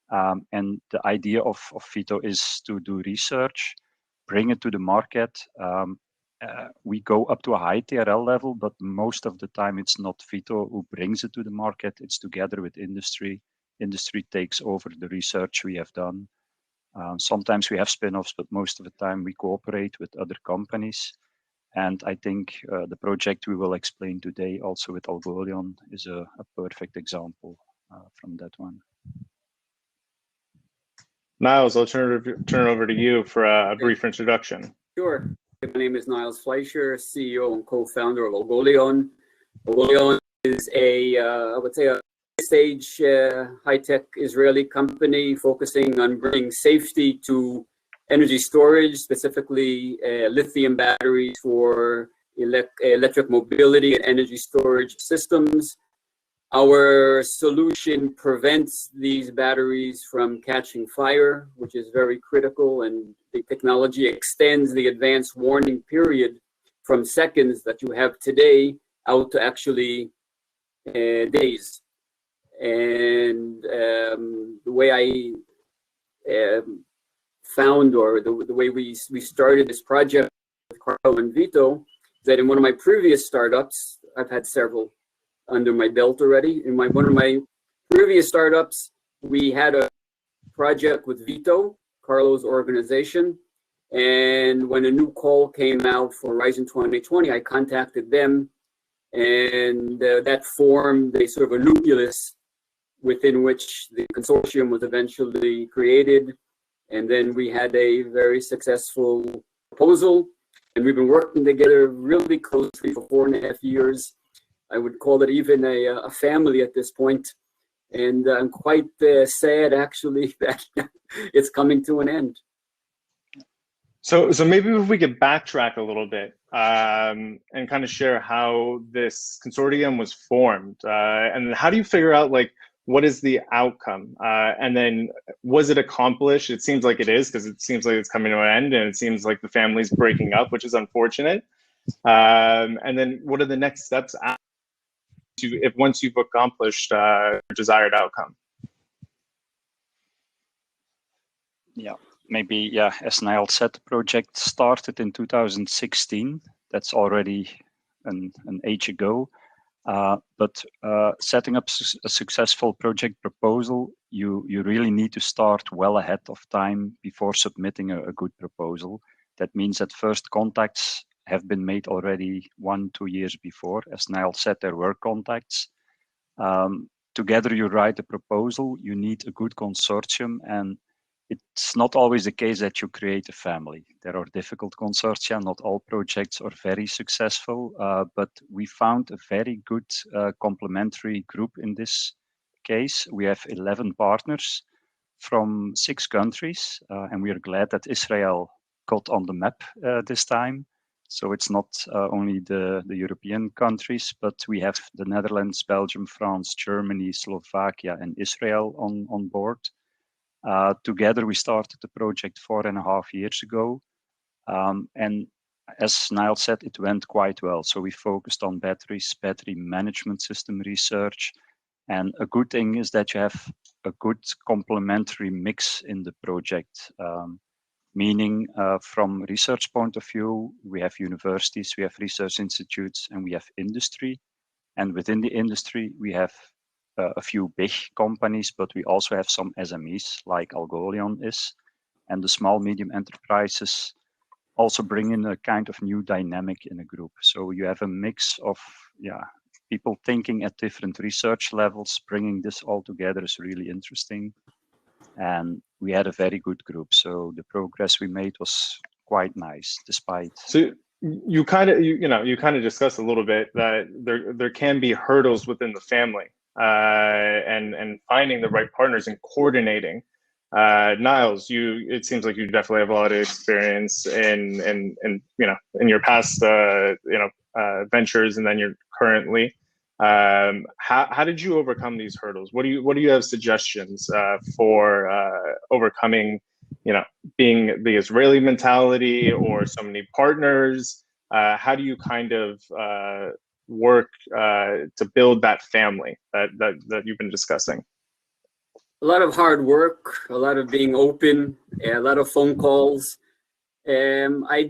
And the idea of VITO is to do research, bring it to the market. We go up to a high TRL level, but most of the time it's not VITO who brings it to the market. It's together with industry. Industry takes over the research we have done. Sometimes we have spin-offs, but most of the time we cooperate with other companies. And I think the project we will explain today also with Algolion is a perfect example from that one. Niles, I'll turn it over to you for a brief introduction. Sure. My name is Niles Fleischer, CEO and co-founder of Algolion. Algolion is I would say, a stage high-tech Israeli company focusing on bringing safety to energy storage, specifically lithium batteries for electric mobility and energy storage systems. Our solution prevents these batteries from catching fire, which is very critical, and the technology extends the advanced warning period from seconds that you have today out to actually days. And the way I found, or the way we started this project with Carlo and VITO, is that in one of my previous startups, I've had several under my belt already. In one of my previous startups, we had a project with VITO, Carlo's organization. And when a new call came out for Horizon 2020, I contacted them, and that formed a sort of a nucleus within which the consortium was eventually created. And then we had a very successful proposal, and we've been working together really closely for 4.5 years. I would call it even a family at this point. And I'm quite sad, actually, that it's coming to an end. So maybe if we could backtrack a little bit and kind of share how this consortium was formed, and how do you figure out, like, what is the outcome? And then was it accomplished? It seems like it is, because it seems like it's coming to an end, and it seems like the family's breaking up, which is unfortunate. And then what are the next steps once you've accomplished your desired outcome? Yeah, maybe, yeah, as Niall said, the project started in 2016. That's already an age ago. But setting up a successful project proposal, you really need to start well ahead of time before submitting a good proposal. That means that first contacts have been made already 1-2 years before. As Niall said, there were contacts. Together you write a proposal, you need a good consortium, and it's not always the case that you create a family. There are difficult consortia, not all projects are very successful, but we found a very good complementary group in this case. We have 11 partners from 6 countries, and we are glad that Israel got on the map this time. So it's not only the European countries, but we have the Netherlands, Belgium, France, Germany, Slovakia, and Israel on board. Together we started the project 4.5 years ago. And as Niall said, it went quite well. So we focused on batteries, battery management system research. And a good thing is that you have a good complementary mix in the project. Meaning from research point of view, we have universities, we have research institutes, and we have industry. And within the industry, we have a few big companies, but we also have some SMEs like Algolion is, and the small medium enterprises also bring in a kind of new dynamic in a group. So you have a mix of people thinking at different research levels. Bringing this all together is really interesting, and we had a very good group. So the progress we made was quite nice, despite. So you kind of discussed a little bit that there can be hurdles within the family, and finding the right partners and coordinating. Niles, it seems like you definitely have a lot of experience in your past ventures, and then you're currently. How did you overcome these hurdles? What do you have suggestions for overcoming, being the Israeli mentality or so many partners? How do you kind of work to build that family that you've been discussing? A lot of hard work, a lot of being open, a lot of phone calls. I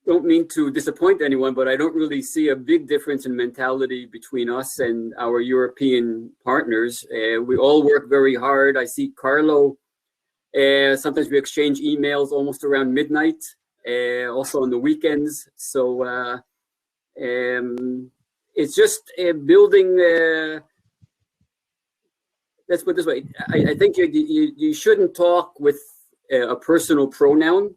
don't mean to disappoint anyone, but I don't really see a big difference in mentality between us and our European partners. We all work very hard. I see Carlo. Sometimes we exchange emails almost around midnight, also on the weekends. So it's just building. Let's put it this way. I think you shouldn't talk with a personal pronoun,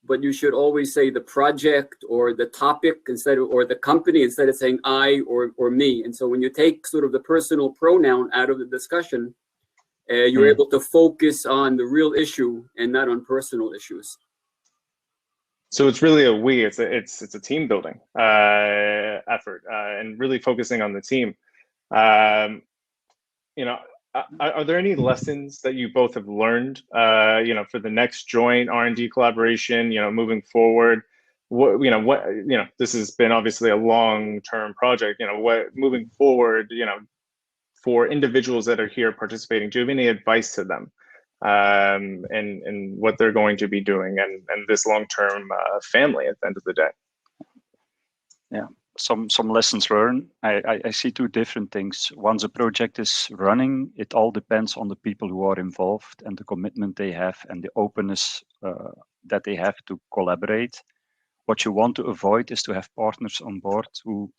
but you should always say the project or the topic or the company instead of saying I or me. And so when you take sort of the personal pronoun out of the discussion, you're able to focus on the real issue and not on personal issues. So it's really it's a team building effort, and really focusing on the team. Are there any lessons that you both have learned, for the next joint R&D collaboration, moving forward? This has been obviously a long-term project. Moving forward, for individuals that are here participating, do you have any advice to them, and what they're going to be doing, and this long-term family at the end of the day? Yeah. Some lessons learned. I see two different things. Once a project is running, it all depends on the people who are involved and the commitment they have and the openness that they have to collaborate. What you want to avoid is to have partners on board who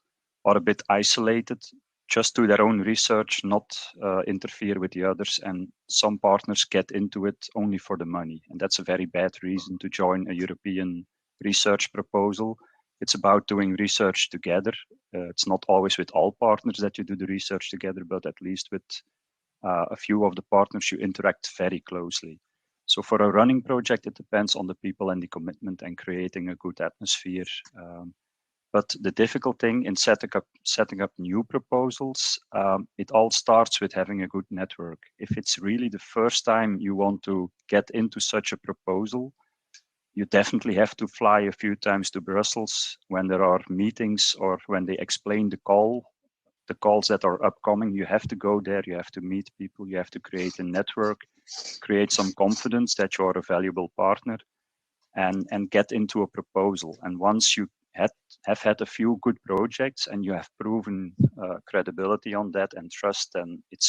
are a bit isolated, just do their own research, not interfere with the others. And some partners get into it only for the money. And that's a very bad reason to join a European research proposal. It's about doing research together. It's not always with all partners that you do the research together, but at least with a few of the partners you interact very closely. So for a running project, it depends on the people and the commitment and creating a good atmosphere. But the difficult thing in setting up new proposals, it all starts with having a good network. If it's really the first time you want to get into such a proposal, you definitely have to fly a few times to Brussels when there are meetings or when they explain the calls that are upcoming. You have to go there, you have to meet people, you have to create a network, create some confidence that you are a valuable partner, and get into a proposal. And once you have had a few good projects and you have proven credibility on that and trust, then it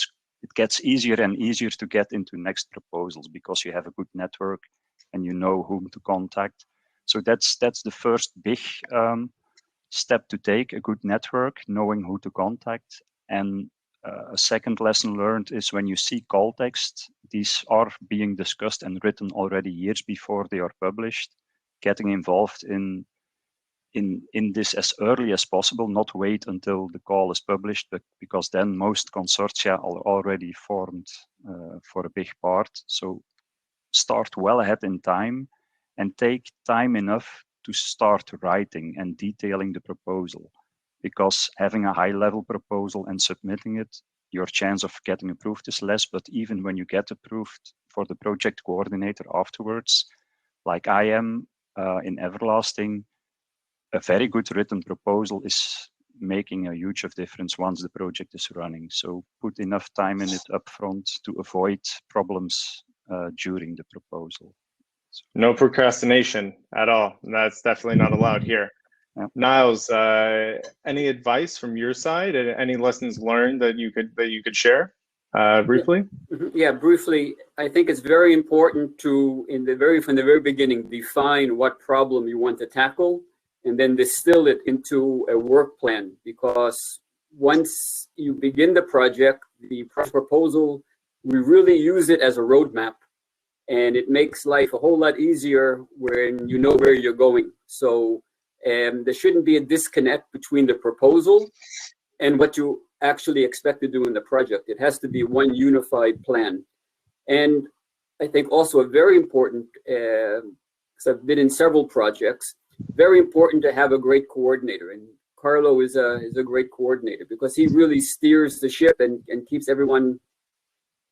gets easier and easier to get into next proposals because you have a good network and you know whom to contact. So that's the first big step to take, a good network, knowing who to contact. And a second lesson learned is when you see call text, these are being discussed and written already years before they are published, getting involved in this as early as possible, not wait until the call is published, but because then most consortia are already formed for a big part. So start well ahead in time and take time enough to start writing and detailing the proposal, because having a high level proposal and submitting it, your chance of getting approved is less. But even when you get approved for the project coordinator afterwards, like I am in Everlasting, a very good written proposal is making a huge difference once the project is running. So put enough time in it upfront to avoid problems during the proposal. No procrastination at all. That's definitely not allowed here. Niles, any advice from your side? Any lessons learned that you could share briefly? Yeah, briefly. I think it's very important to, from the very beginning, define what problem you want to tackle, and then distill it into a work plan. Because once you begin the project, the proposal, we really use it as a roadmap, and it makes life a whole lot easier when you know where you're going. So there shouldn't be a disconnect between the proposal and what you actually expect to do in the project. It has to be one unified plan. And I think also a very important, because I've been in several projects, very important to have a great coordinator. And Carlo is a great coordinator because he really steers the ship and keeps everyone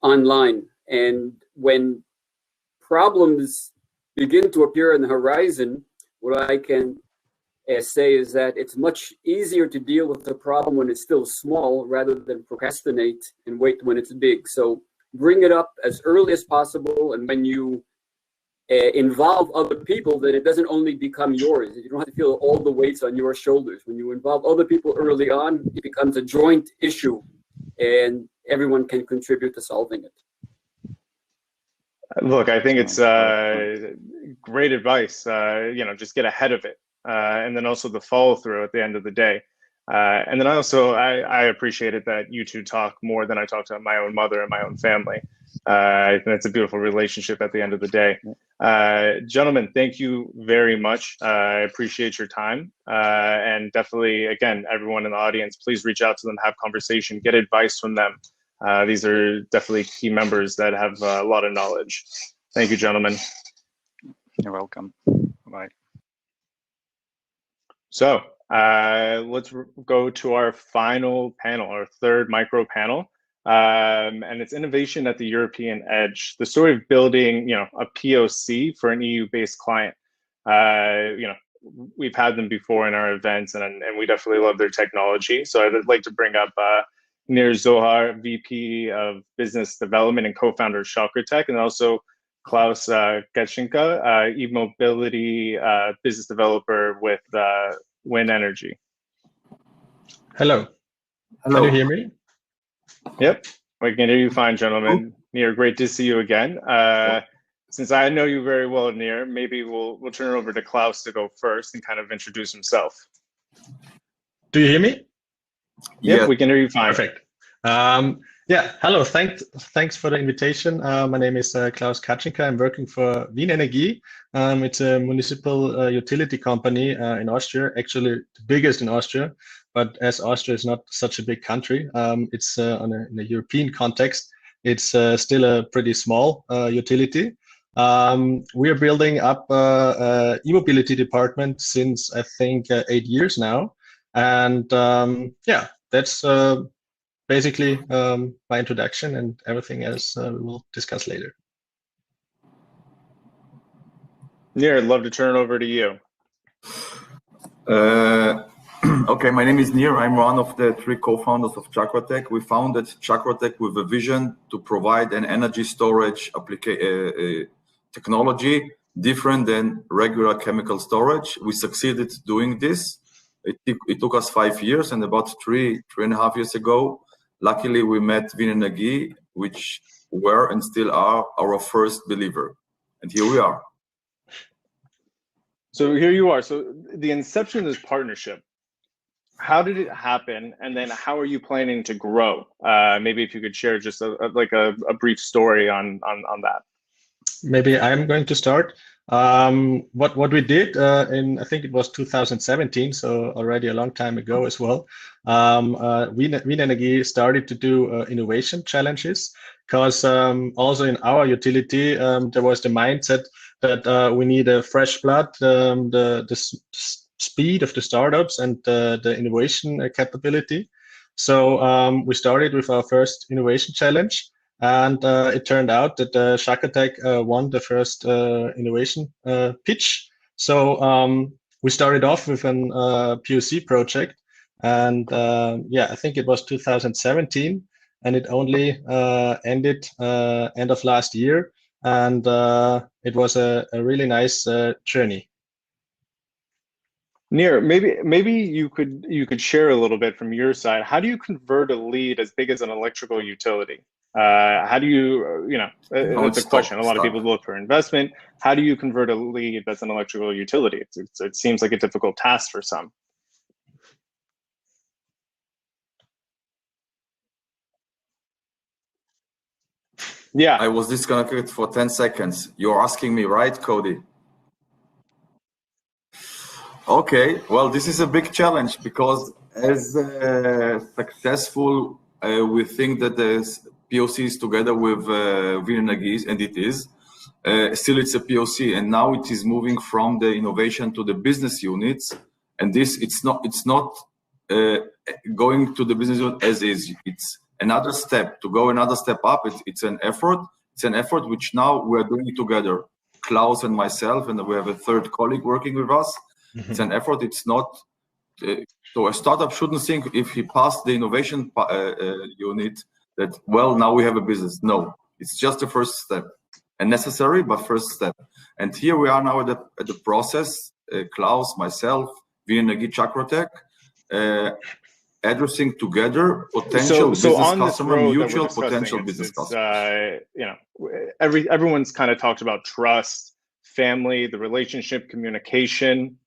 online. And when problems begin to appear on the horizon, what I can say is that it's much easier to deal with the problem when it's still small rather than procrastinate and wait when it's big. So bring it up as early as possible, and when you involve other people, then it doesn't only become yours. You don't have to feel all the weights on your shoulders. When you involve other people early on, it becomes a joint issue, and everyone can contribute to solving it. Look, I think it's great advice. Just get ahead of it. And then also the follow through at the end of the day. And then I appreciated that you two talk more than I talk to my own mother and my own family. I think it's a beautiful relationship at the end of the day. Gentlemen, thank you very much. I appreciate your time. And definitely, again, everyone in the audience, please reach out to them, have conversation, get advice from them. These are definitely key members that have a lot of knowledge. Thank you, gentlemen. You're welcome. Bye. So let's go to our final panel, our third micro panel, and it's innovation at the European edge. The story of building, a POC for an EU-based client. We've had them before in our events, and we definitely love their technology. So I'd like to bring up Nir Zohar, VP of Business Development and co-founder of Chakrotech, and also Klaus Katschinka, e-mobility business developer with Wind Energy. Hello. Can you hear me? Yep, we can hear you fine, gentlemen. Nir, great to see you again. Since I know you very well, Nir, maybe we'll turn it over to Klaus to go first and kind of introduce himself. Do you hear me? Yep, yeah, we can hear you fine. Perfect. Hello. Thanks for the invitation. My name is Klaus Katschinka. I'm working for Wien Energie. It's a municipal utility company in Austria, actually the biggest in Austria. But as Austria is not such a big country, it's in a European context, it's still a pretty small utility. We are building up e-mobility department since I think 8 years now. And that's basically my introduction, and everything else we will discuss later. Nir, I'd love to turn it over to you. Okay, my name is Nir. I'm one of the 3 co-founders of Chakrotech. We founded Chakrotech with a vision to provide an energy storage technology different than regular chemical storage. We succeeded doing this. It took us 5 years, and about 3.5 years ago, luckily we met Wien Energie, which were and still are our first believer. And here we are. So here you are. So the inception of this partnership, how did it happen? And then how are you planning to grow? Maybe if you could share just a brief story on that. Maybe I'm going to start. What we did in, I think it was 2017, so already a long time ago as well. Wien Energie started to do innovation challenges, because also in our utility there was the mindset that we need a fresh blood, the speed of the startups and the innovation capability. So we started with our first innovation challenge. And it turned out that Chakrotech won the first innovation pitch. So we started off with an POC project, and I think it was 2017, and it only ended end of last year, and it was a really nice journey. Nir, maybe you could share a little bit from your side. How do you convert a lead as big as an electrical utility? How do you, that's a question. A lot of people look for investment. How do you convert a lead that's an electrical utility? It seems like a difficult task for some. Yeah. I was disconnected for 10 seconds. You're asking me, right, Cody? Okay, well, this is a big challenge because as successful we think that the POC is together with Vinenergy, and it is. Still, it's a POC, and now it is moving from the innovation to the business units. And this, it's not going to the business unit as is. It's another step to go another step up. It's an effort. It's an effort which now we're doing together, Klaus and myself, and we have a third colleague working with us. It's an effort. It's not. So a startup shouldn't think if he passed the innovation unit that, well, now we have a business. No, it's just the first step, a necessary but first step. And here we are now at the process. Klaus, myself, Vinenergy, Chakratech, addressing together potential business customer, mutual potential business customer. Everyone's kind of talked about trust, family, the relationship, communication.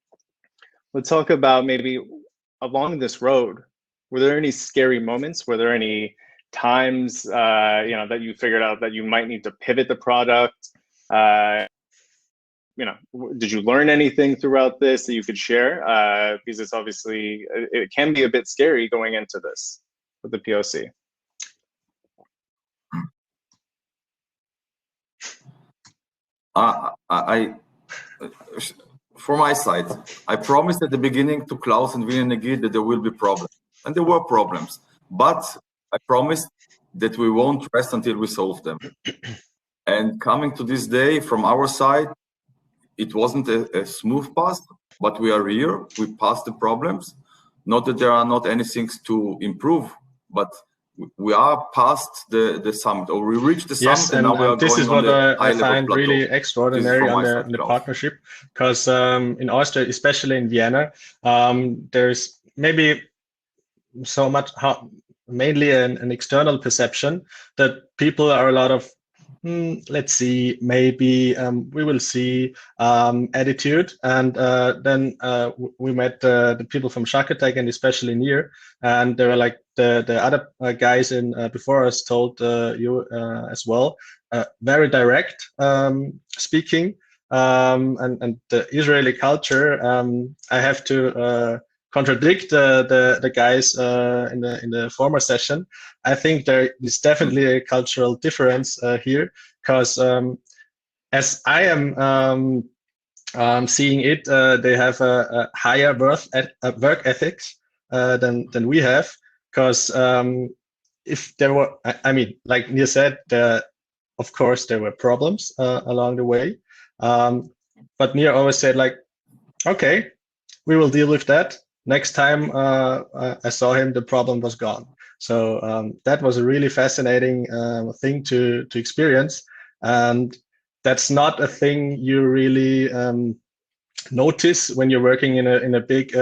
Let's talk about maybe along this road, were there any scary moments? Were there any times, that you figured out that you might need to pivot the product? Did you learn anything throughout this that you could share? Because it's obviously, it can be a bit scary going into this with the POC. For my side, I promised at the beginning to Klaus and Vinenergy that there will be problems, and there were problems, but I promised that we won't rest until we solve them. And coming to this day, from our side, it wasn't a smooth path, but we are here. We passed the problems. Not that there are not any things to improve, but we are past the summit, or we reached the summit, and now we are this going is what on I find really extraordinary on the partnership, because in Austria, especially in Vienna, there's maybe so much mainly an external perception that people are a lot of let's see, maybe we will see attitude. And then we met the people from Chakratech, and especially Nir, and they were like the other guys in before us told you as well, very direct speaking, and the Israeli culture. I have to contradict the guys in the former session. I think there is definitely a cultural difference here, because as I am seeing it, they have a higher work ethics than we have. Because if there were, I mean, like Nia said, of course there were problems along the way, but Nia always said like, okay, we will deal with that. Next time I saw him, the problem was gone. So that was a really fascinating thing to experience, and that's not a thing you really notice when you're working in a big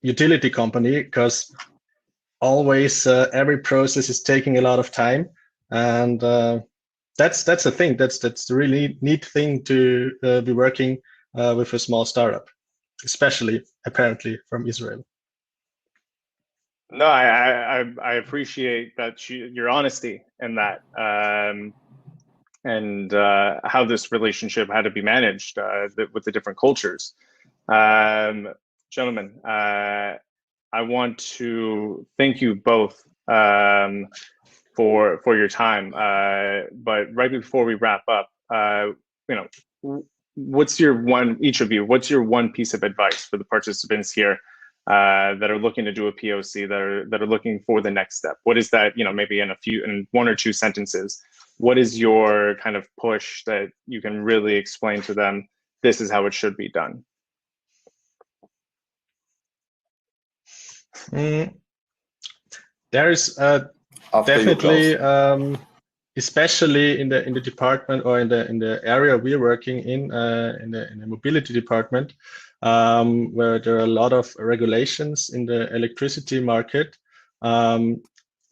utility company, because always every process is taking a lot of time, and that's the thing. That's the really neat thing to be working with a small startup, especially apparently from Israel. No, I appreciate that your honesty in that, and how this relationship had to be managed with the different cultures. Gentlemen, I want to thank you both for your time. But right before we wrap up, what's your one piece of advice for the participants here that are looking to do a POC, that are looking for the next step? What is that, maybe in one or two sentences, what is your kind of push that you can really explain to them, this is how it should be done? There is definitely especially in the department or in the area we're working in the mobility department, where there are a lot of regulations in the electricity market.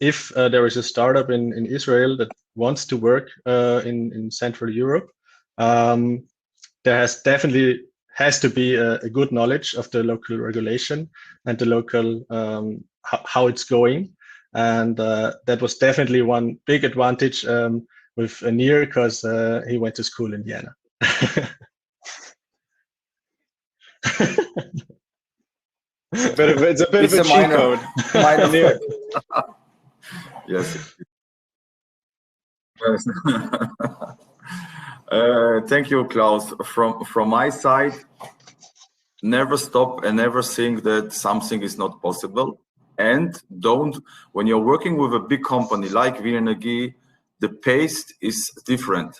If there is a startup in Israel that wants to work in Central Europe, there definitely has to be a good knowledge of the local regulation and the local how it's going. And that was definitely one big advantage with Nir, because he went to school in Vienna. It's a bit of a cheat code. Minor. Yes. Thank you, Klaus. From my side, never stop and never think that something is not possible. And when you're working with a big company like Wien Energie, the pace is different.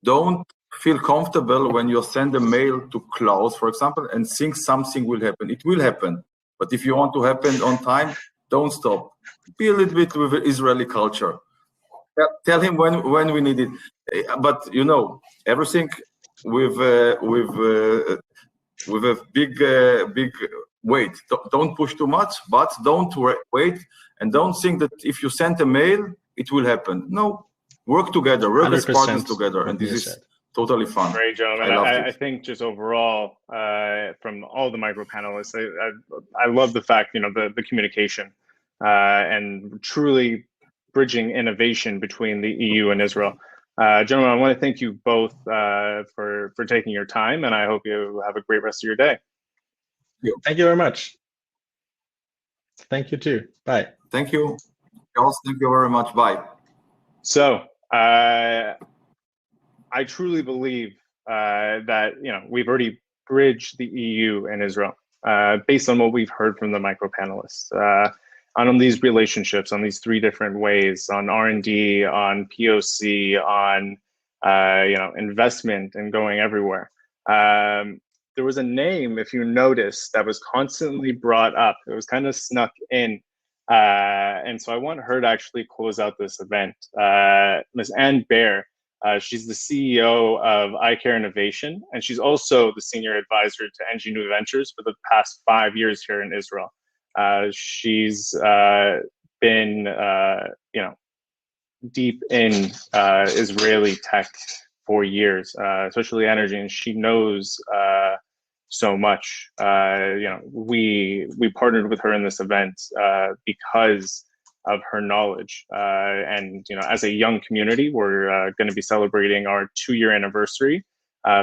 Don't feel comfortable when you send a mail to Klaus, for example, and think something will happen. It will happen. But if you want to happen on time, don't stop. Be a little bit with the Israeli culture. Tell him when we need it. But you know, everything with a big weight. Don't push too much, but don't wait, and don't think that if you send a mail, it will happen. No, work together, work as partners together, and this is totally fun. Great, gentlemen. I think just overall, from all the micro panelists, I love the fact, you know, the communication and truly bridging innovation between the EU and Israel. Gentlemen, I want to thank you both for taking your time, and I hope you have a great rest of your day. Thank you very much. Thank you too. Bye. Thank you. Charles, thank you very much. Bye. So I truly believe that, you know, we've already bridged the EU and Israel based on what we've heard from the micro panelists on these relationships, on these three different ways, on R&D, on POC, on you know, investment and going everywhere. There was a name, if you noticed, that was constantly brought up. It was kind of snuck in. And so I want her to actually close out this event. Ms. Anne Baer, she's the CEO of iCare Innovation, and she's also the senior advisor to NG New Ventures for the past 5 years here in Israel. She's been, you know, deep in Israeli tech for years, especially energy, and she knows so much. You know, we partnered with her in this event because of her knowledge. And you know, as a young community, we're going to be celebrating our 2-year anniversary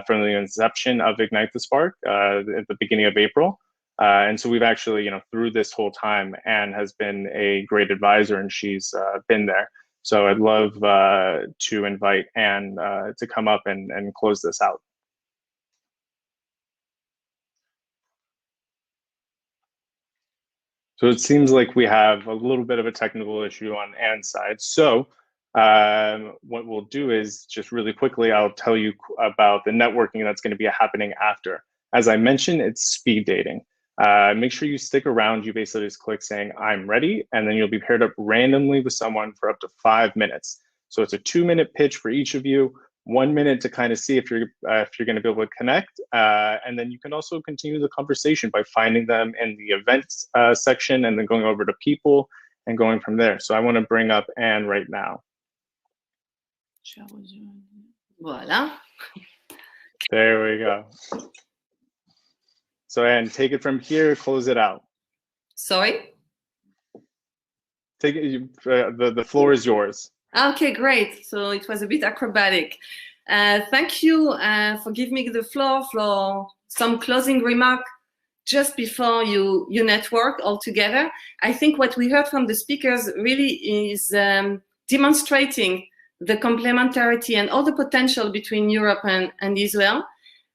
from the inception of Ignite the Spark at the beginning of April. And so we've actually, you know, through this whole time, Anne has been a great advisor, and she's been there. So I'd love to invite Anne to come up and close this out. So it seems like we have a little bit of a technical issue on Anne's side. So what we'll do is just really quickly, I'll tell you about the networking that's going to be happening after. As I mentioned, it's speed dating. Make sure you stick around. You basically just click saying, I'm ready, and then you'll be paired up randomly with someone for up to 5 minutes. So it's a 2-minute pitch for each of you, 1 minute to kind of see if you're going to be able to connect. And then you can also continue the conversation by finding them in the events section and then going over to people and going from there. So I want to bring up Anne right now. Voila. There we go. So Anne, take it from here, close it out. Sorry? Take it, the floor is yours. Okay, great. So it was a bit acrobatic. Thank you for giving me the floor for some closing remark just before you network all together. I think what we heard from the speakers really is demonstrating the complementarity and all the potential between Europe and Israel.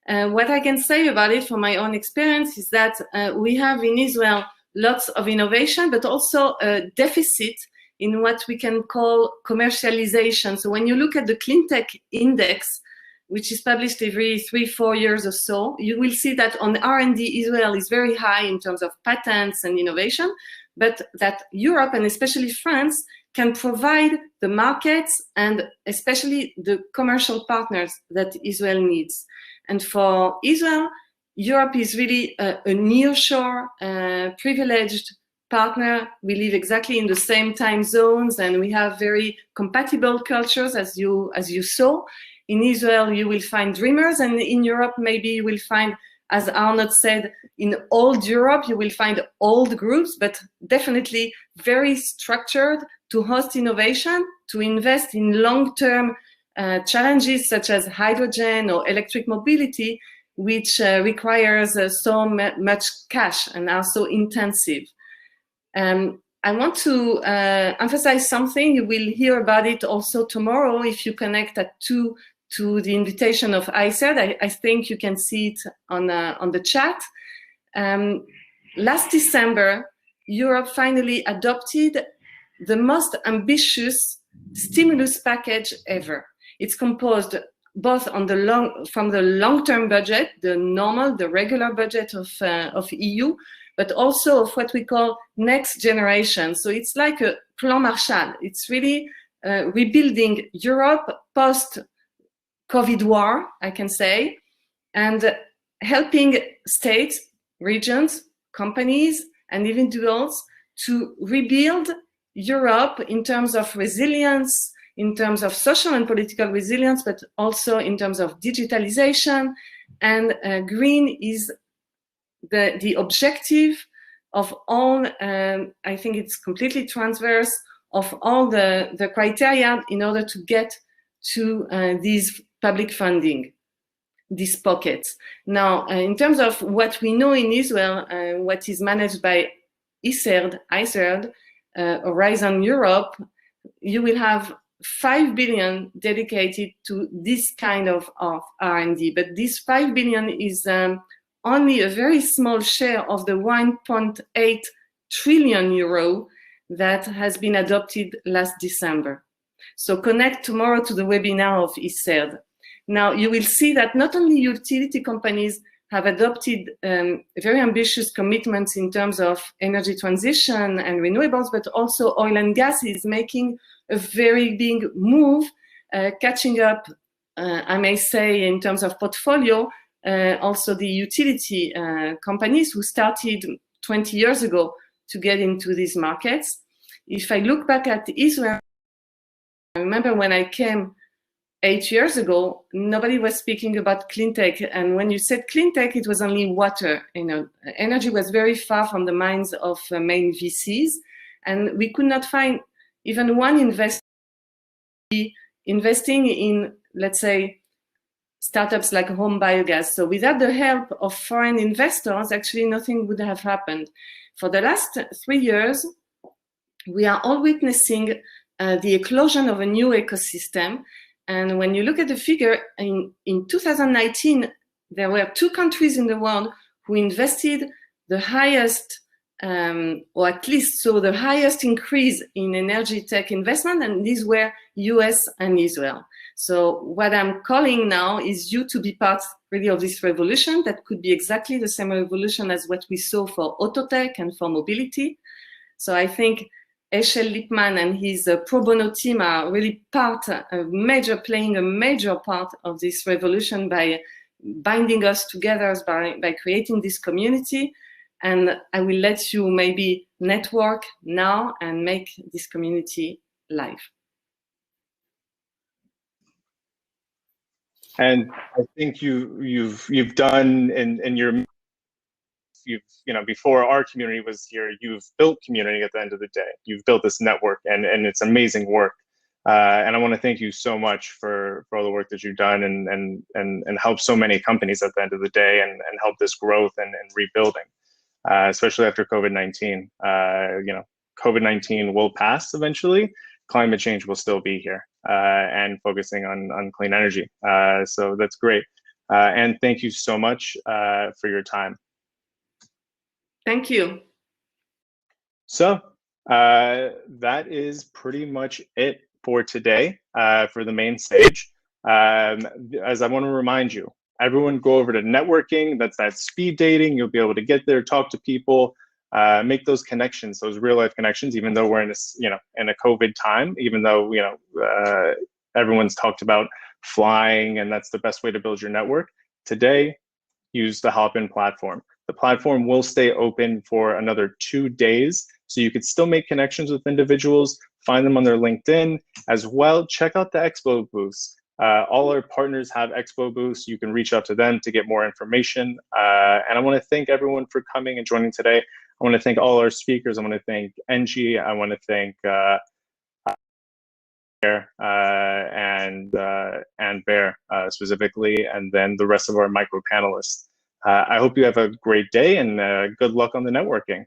What I can say about it from my own experience is that we have in Israel lots of innovation, but also a deficit in what we can call commercialization. So when you look at the Clean Tech Index, which is published every 3-4 years or so, you will see that on R&D, Israel is very high in terms of patents and innovation, but that Europe and especially France can provide the markets and especially the commercial partners that Israel needs. And for Israel, Europe is really a nearshore, privileged partner. We live exactly in the same time zones, and we have very compatible cultures, as you saw. In Israel, you will find dreamers, and in Europe, maybe you will find, as Arnold said, in old Europe, you will find old groups, but definitely very structured to host innovation, to invest in long-term challenges such as hydrogen or electric mobility, which requires so much cash and are so intensive. I want to emphasize something. You will hear about it also tomorrow if you connect at 2 to the invitation of ICERD. I think you can see it on the chat. Last December, Europe finally adopted the most ambitious stimulus package ever. It's composed both from the long-term budget, the regular budget of EU, but also of what we call next generation. So it's like a Plan Marshall. It's really rebuilding Europe post-COVID war, I can say, and helping states, regions, companies, and individuals to rebuild Europe in terms of resilience, in terms of social and political resilience, but also in terms of digitalization. And green is the objective of all, I think it's completely transverse, of all the criteria in order to get to these public funding, these pockets. Now, in terms of what we know in Israel, what is managed by ICERD, Horizon Europe, you will have 5 billion dedicated to this kind of R&D, but this 5 billion is only a very small share of the 1.8 trillion euro that has been adopted last December. So connect tomorrow to the webinar of ICERD. Now you will see that not only utility companies have adopted very ambitious commitments in terms of energy transition and renewables, but also oil and gas is making a very big move, catching up, I may say, in terms of portfolio, also the utility companies who started 20 years ago to get into these markets. If I look back at Israel, I remember when I came 8 years ago, nobody was speaking about clean tech. And when you said clean tech, it was only water. You know, energy was very far from the minds of main VCs. And we could not find even one investor investing in, let's say, startups like home biogas. So without the help of foreign investors, actually nothing would have happened. For the last 3 years, we are all witnessing the eclosion of a new ecosystem. And when you look at the figure, in 2019, there were 2 countries in the world who invested the highest, or at least so the highest increase in energy tech investment, and these were US and Israel. So what I'm calling now is you to be part really of this revolution that could be exactly the same revolution as what we saw for auto tech and for mobility. So I think Eshel Lipman and his pro bono team are really playing a major part of this revolution by binding us together, by creating this community. And I will let you maybe network now and make this community live. And I think you've done in your, before our community was here, you've built community at the end of the day. You've built this network, and it's amazing work. And I want to thank you so much for all the work that you've done and help so many companies at the end of the day, and help this growth and rebuilding, especially after COVID-19. COVID-19 will pass eventually. Climate change will still be here, and focusing on clean energy. So that's great. And thank you so much for your time. Thank you. So that is pretty much it for today, for the main stage. As I want to remind you, everyone go over to networking. That's that speed dating. You'll be able to get there, talk to people. make those connections, those real life connections, even though we're in in a COVID time, even though, everyone's talked about flying and that's the best way to build your network. Today, use the Hopin platform. The platform will stay open for another 2 days, so you could still make connections with individuals, find them on their LinkedIn as well. Check out the Expo booths. All our partners have Expo booths. You can reach out to them to get more information. And I want to thank everyone for coming and joining today. I want to thank all our speakers. I want to thank NG. I want to thank and Bear specifically, and then the rest of our micro panelists. I hope you have a great day and good luck on the networking.